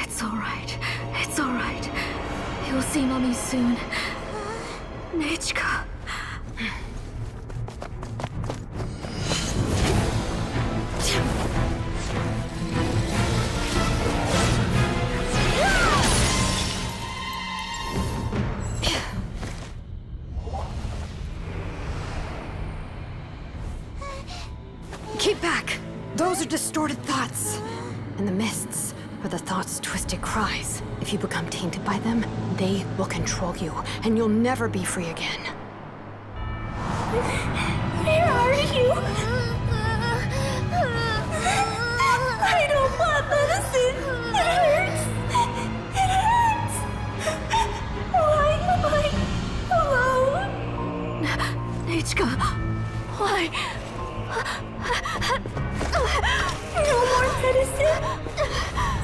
[SPEAKER 12] It's alright. It's alright. You'll see Mommy soon. Nechka.
[SPEAKER 8] Keep back! Those are distorted thoughts. And the mists are the thoughts' twisted cries. If you become tainted by them, they will control you, and you'll never be free again.
[SPEAKER 2] Where are you? I don't want medicine. It hurts. It hurts. Why am I alone?
[SPEAKER 12] Nechka, why?
[SPEAKER 2] No more medicine.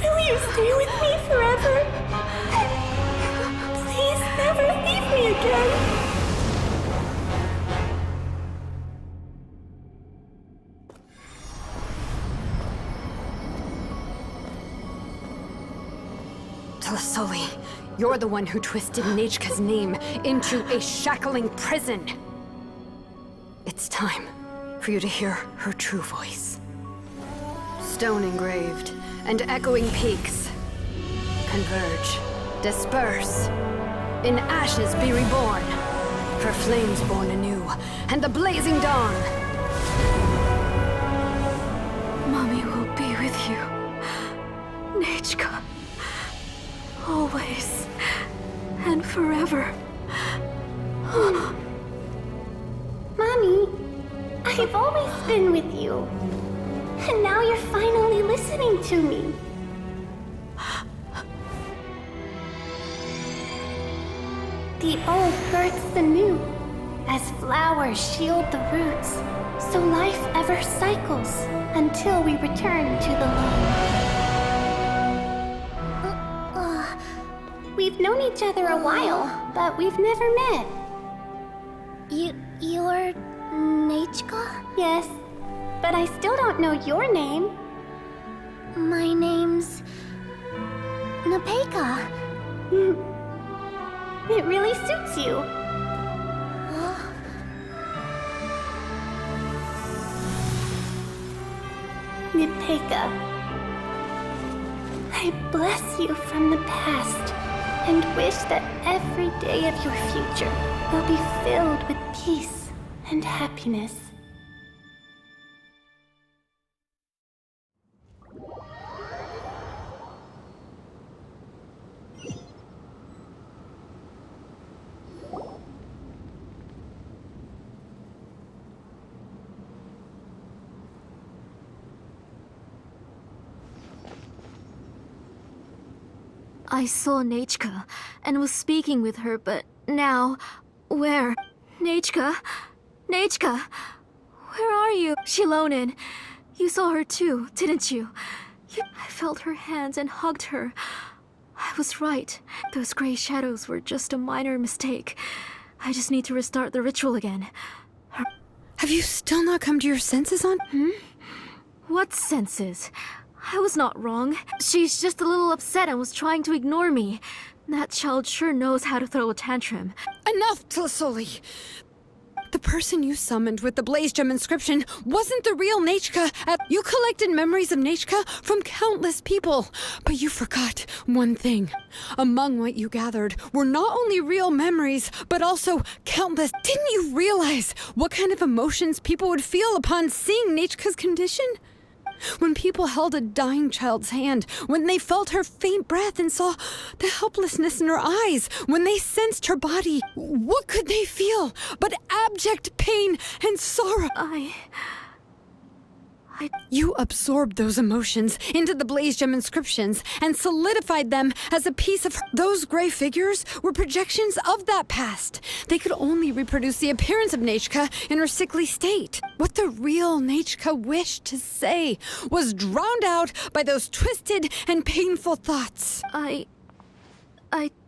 [SPEAKER 2] Will you stay with me forever? Please never leave me again.
[SPEAKER 8] Tlasoli, you're the one who twisted Nechka's name into a shackling prison. It's time for you to hear her true voice. Stone engraved and echoing peaks converge, disperse, in ashes be reborn, for flames born anew, and the blazing dawn.
[SPEAKER 12] Mommy will be with you, Nechka, always and forever.
[SPEAKER 2] Mommy, I've always been with you. And now you're finally listening to me. The old births the new, as flowers shield the roots, so life ever cycles until we return to the loam. We've known each other a while, but we've never met. You're Nechka? Yes, but I still don't know your name. My name's... Nepeka. It really suits you. Nepeka. I I bless you from the past and wish that every day of your future will be filled with peace and happiness.
[SPEAKER 12] I saw Nechka and was speaking with her, but now, where? Nechka? Nechka? Where are you? Shilonen, you saw her too, didn't you? I felt her hands and hugged her. I was right. Those gray shadows were just a minor mistake. I just need to restart the ritual again.
[SPEAKER 8] Have you still not come to your senses, Aunt?
[SPEAKER 12] What senses? I was not wrong. She's just a little upset and was trying to ignore me. That child sure knows how to throw a tantrum.
[SPEAKER 8] Enough, Tlasoli! The person you summoned with the blaze gem inscription wasn't the real Nechka. You collected memories of Nechka from countless people, but you forgot one thing. Among what you gathered were not only real memories, but also countless. Didn't you realize what kind of emotions people would feel upon seeing Nechka's condition? When people held a dying child's hand, when they felt her faint breath and saw the helplessness in her eyes, when they sensed her body, what could they feel but abject pain and sorrow? You absorbed those emotions into the blaze gem inscriptions and solidified them as a piece of her. Those gray figures were projections of that past. They could only reproduce the appearance of Nechka in her sickly state. What the real Nechka wished to say was drowned out by those twisted and painful thoughts.
[SPEAKER 12] I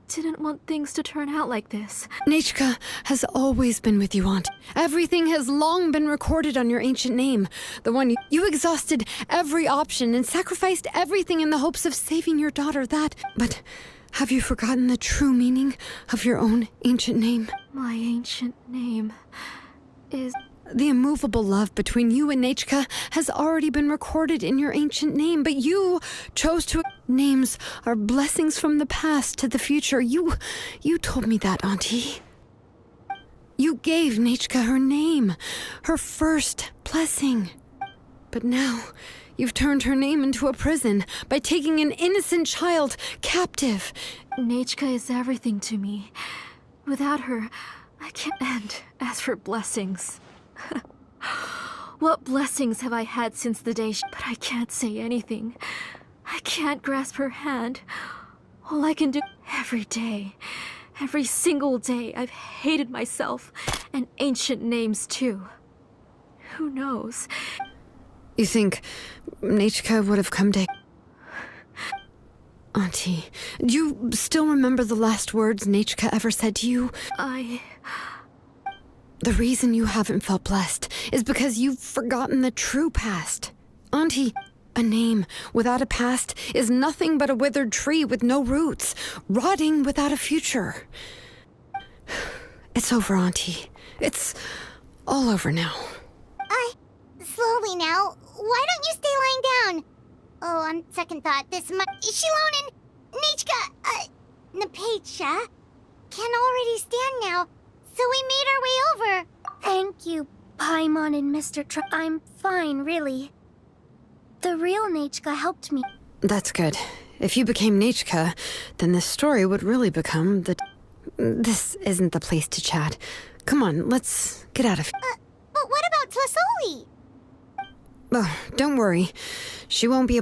[SPEAKER 12] didn't want things to turn out like this.
[SPEAKER 8] Nechka has always been with you, Aunt. Everything has long been recorded on your ancient name. The one you exhausted every option and sacrificed everything in the hopes of saving your daughter. But have you forgotten the true meaning of your own ancient name?
[SPEAKER 12] My ancient name is...
[SPEAKER 8] The immovable love between you and Nechka has already been recorded in your ancient name, but you chose to... Names are blessings from the past to the future. You told me that, Auntie. You gave Nechka her name, her first blessing. But now, you've turned her name into a prison by taking an innocent child captive.
[SPEAKER 12] Nechka is everything to me. Without her, I can't... And as for blessings... What blessings have I had since the day But I can't say anything. I can't grasp her hand. All I can do every day, every single day, I've hated myself and ancient names too. Who knows?
[SPEAKER 8] You think Nechka would have come to... Auntie, do you still remember the last words Nechka ever said to you? The reason you haven't felt blessed is because you've forgotten the true past. Auntie, a name without a past is nothing but a withered tree with no roots, rotting without a future. It's over, Auntie. It's all over now.
[SPEAKER 2] Slowly now. Why don't you stay lying down? Oh, on second thought, this might... Shilonen! Nechka! Napecha can already stand now. So we made our way over. Thank you, Paimon and Mr. I'm fine, really. The real Nechka helped me.
[SPEAKER 8] That's good. If you became Nechka, then this story would really become the... This isn't the place to chat. Come on, let's get out of here.
[SPEAKER 2] But what about Tlasoli?
[SPEAKER 8] Oh, don't worry. She won't be a...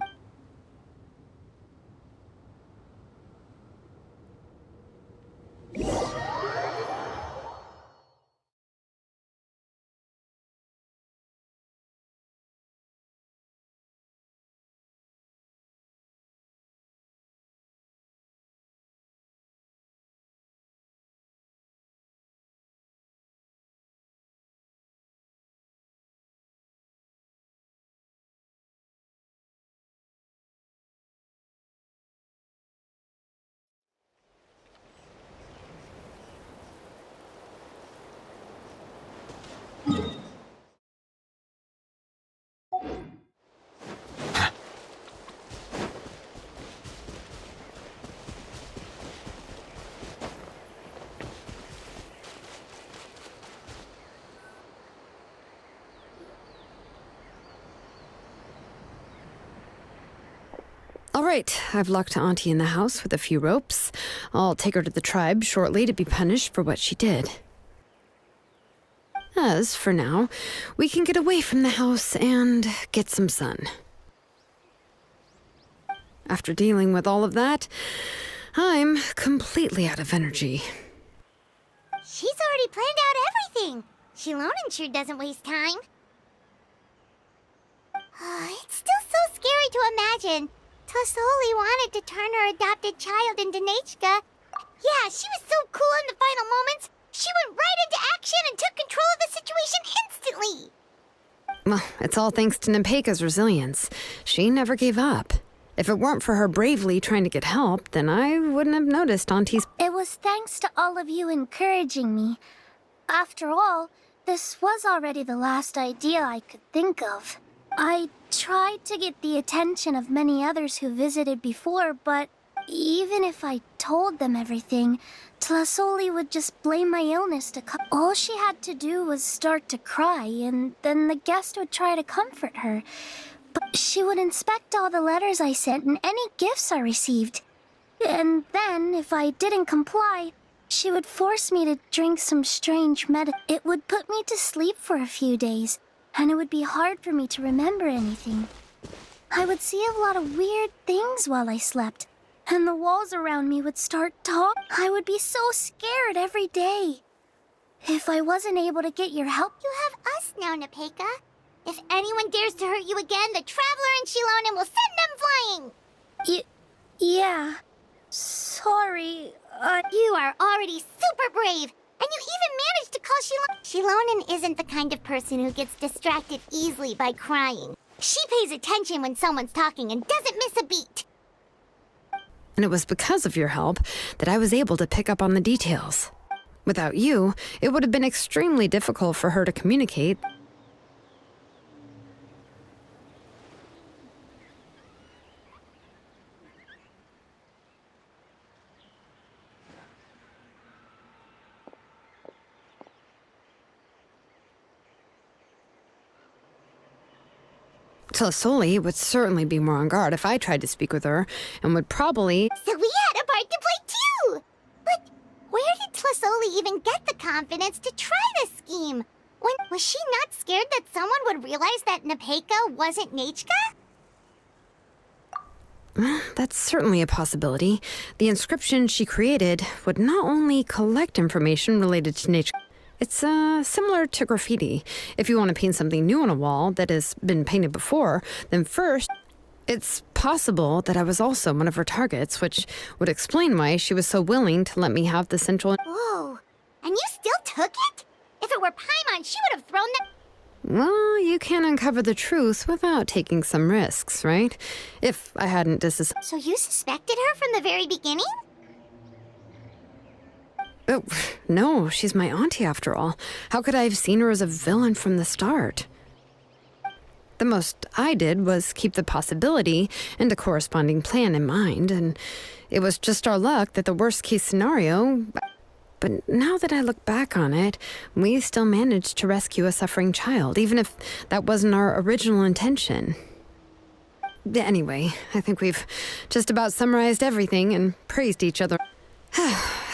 [SPEAKER 8] All right, I've locked Auntie in the house with a few ropes. I'll take her to the tribe shortly to be punished for what she did. As for now, we can get away from the house and get some sun. After dealing with all of that, I'm completely out of energy.
[SPEAKER 2] She's already planned out everything. Shilonen sure doesn't waste time. It's still so scary to imagine. Tlasoli wanted to turn her adopted child into Nechka. Yeah, she was so cool in the final moments. She went right into action and took control of the situation instantly.
[SPEAKER 8] Well, it's all thanks to Nepeka's resilience. She never gave up. If it weren't for her bravely trying to get help, then I wouldn't have noticed Auntie's...
[SPEAKER 2] It was thanks to all of you encouraging me. After all, this was already the last idea I could think of. I tried to get the attention of many others who visited before, but even if I told them everything, Tlasoli would just blame my illness to come. All she had to do was start to cry, and then the guest would try to comfort her. But she would inspect all the letters I sent and any gifts I received. And then, if I didn't comply, she would force me to drink some strange medicine. It would put me to sleep for a few days, and it would be hard for me to remember anything. I would see a lot of weird things while I slept, and the walls around me would start talking. I would be so scared every day. If I wasn't able to get your help... You have us now, Nepeka. If anyone dares to hurt you again, the Traveler and Shilonen will send them flying! Yeah. Sorry, You are already super brave, and you even managed to call Shilonen isn't the kind of person who gets distracted easily by crying. She pays attention when someone's talking and doesn't miss a beat.
[SPEAKER 8] And it was because of your help that I was able to pick up on the details. Without you, it would have been extremely difficult for her to communicate. Tlasoli would certainly be more on guard if I tried to speak with her, and would probably...
[SPEAKER 2] So we had a part to play too! But where did Tlasoli even get the confidence to try this scheme? Was she not scared that someone would realize that Nepeka wasn't Nechka?
[SPEAKER 8] That's certainly a possibility. The inscription she created would not only collect information related to Nechka. It's similar to graffiti. If you want to paint something new on a wall that has been painted before, then first, it's possible that I was also one of her targets, which would explain why she was so willing to let me have the central...
[SPEAKER 2] Whoa, and you still took it? If it were Paimon, she would have thrown the...
[SPEAKER 8] Well, you can't uncover the truth without taking some risks, right? If I hadn't
[SPEAKER 2] So you suspected her from the very beginning?
[SPEAKER 8] Oh, no, she's my auntie after all. How could I have seen her as a villain from the start? The most I did was keep the possibility and a corresponding plan in mind, and it was just our luck that the worst-case scenario... But now that I look back on it, we still managed to rescue a suffering child, even if that wasn't our original intention. Anyway, I think we've just about summarized everything and praised each other.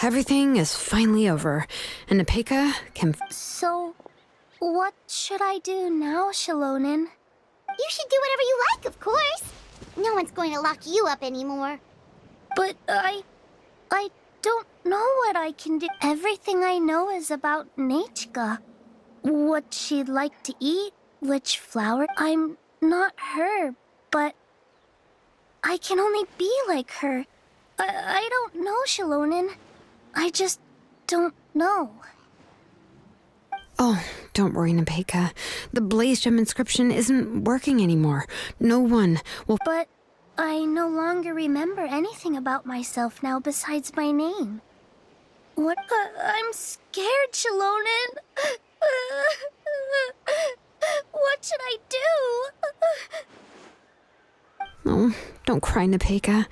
[SPEAKER 8] Everything is finally over, and Nepeka can...
[SPEAKER 2] So, what should I do now, Shilonen? You should do whatever you like, of course. No one's going to lock you up anymore. But I don't know what I can do. Everything I know is about Nechka. What she'd like to eat, which flower. I'm not her, but I can only be like her. I don't know, Shilonen. I just don't know.
[SPEAKER 8] Oh, don't worry, Nepeka. The Blaze Gem inscription isn't working anymore. No one will...
[SPEAKER 2] But I no longer remember anything about myself now besides my name. What? I'm scared, Shilonen. What should I do?
[SPEAKER 8] Oh, don't cry, Nepeka.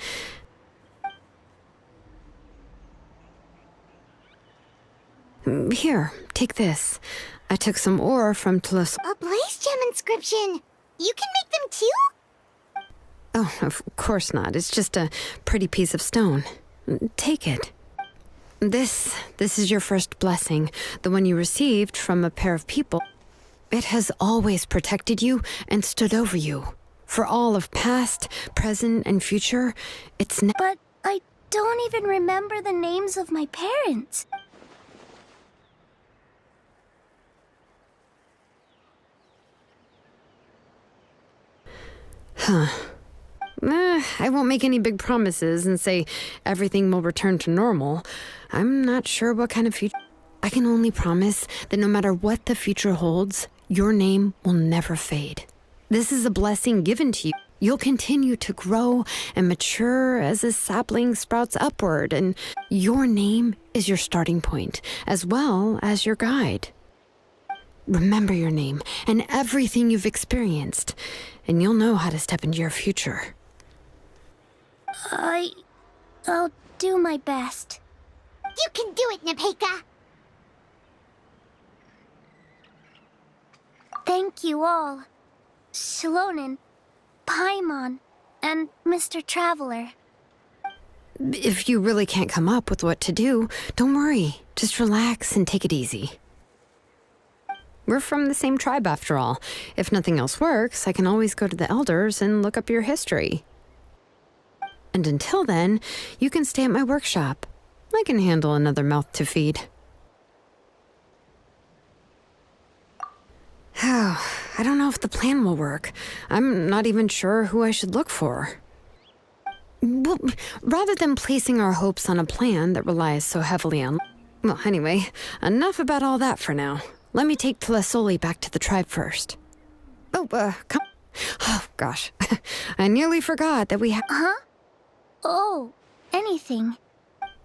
[SPEAKER 8] Here, take this. I took some ore from Tlos...
[SPEAKER 2] A Blaze Gem inscription! You can make them too?
[SPEAKER 8] Oh, of course not. It's just a pretty piece of stone. Take it. This is your first blessing, the one you received from a pair of people. It has always protected you and stood over you. For all of past, present, and future, it's
[SPEAKER 2] But I don't even remember the names of my parents.
[SPEAKER 8] Huh. I won't make any big promises and say everything will return to normal. I'm not sure what kind of future. I can only promise that no matter what the future holds, your name will never fade. This is a blessing given to you. You'll continue to grow and mature as a sapling sprouts upward, and your name is your starting point, as well as your guide. Remember your name and everything you've experienced, and you'll know how to step into your future.
[SPEAKER 2] I'll do my best.
[SPEAKER 13] You can do it, Nepeka!
[SPEAKER 2] Thank you all. Shalonen, Paimon, and Mr. Traveler.
[SPEAKER 8] If you really can't come up with what to do, don't worry. Just relax and take it easy. We're from the same tribe after all. If nothing else works, I can always go to the elders and look up your history. And until then, you can stay at my workshop. I can handle another mouth to feed. Oh, I don't know if the plan will work. I'm not even sure who I should look for. Well, rather than placing our hopes on a plan that relies so heavily on... Well, anyway, enough about all that for now. Let me take Tepetli back to the tribe first. Oh, come... Oh, gosh. I nearly forgot that we have...
[SPEAKER 2] Huh? Oh, anything.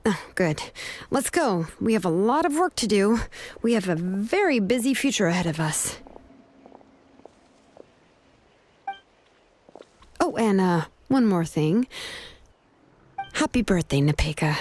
[SPEAKER 8] Oh, good. Let's go. We have a lot of work to do. We have a very busy future ahead of us. Oh, and, one more thing. Happy birthday, Nepeka.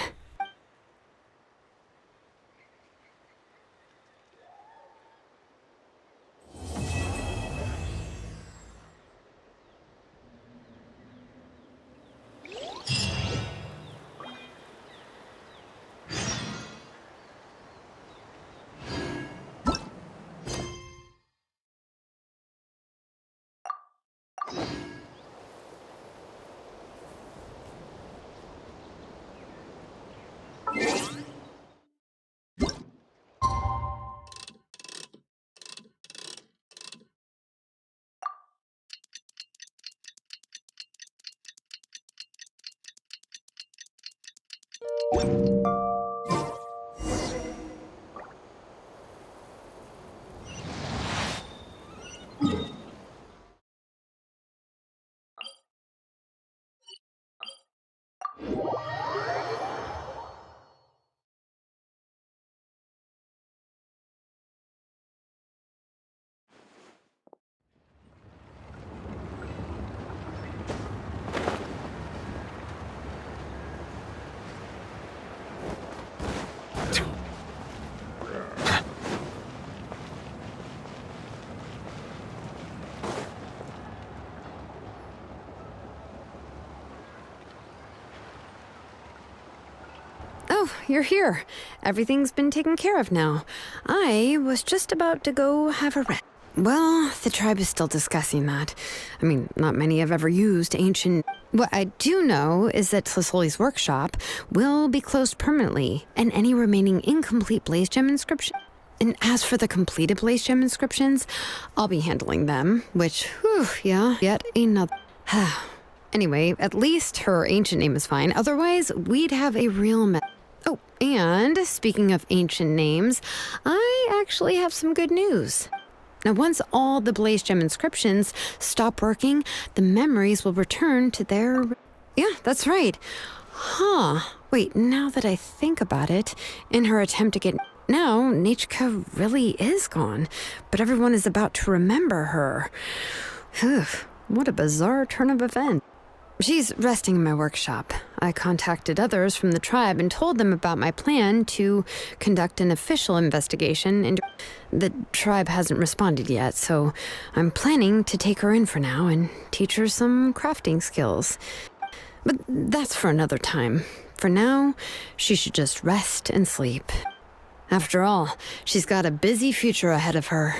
[SPEAKER 8] Oh, you're here. Everything's been taken care of now. I was just about to go have a rest. Well, the tribe is still discussing that. I mean, not many have ever used ancient... What I do know is that Tepetli's workshop will be closed permanently, and any remaining incomplete blaze gem inscription... And as for the completed blaze gem inscriptions, I'll be handling them, which, whew, yeah, yet another... Anyway, at least her ancient name is fine. Otherwise, we'd have a real mess. Oh, and speaking of ancient names, I actually have some good news. Now, once all the blaze gem inscriptions stop working, the memories will return to their... Yeah, that's right. Huh. Wait, now that I think about it, in her attempt to get... Now, Nechka really is gone, but everyone is about to remember her. Whew, what a bizarre turn of events. She's resting in my workshop. I contacted others from the tribe and told them about my plan to conduct an official investigation into... The tribe hasn't responded yet, so I'm planning to take her in for now and teach her some crafting skills. But that's for another time. For now, she should just rest and sleep. After all, she's got a busy future ahead of her.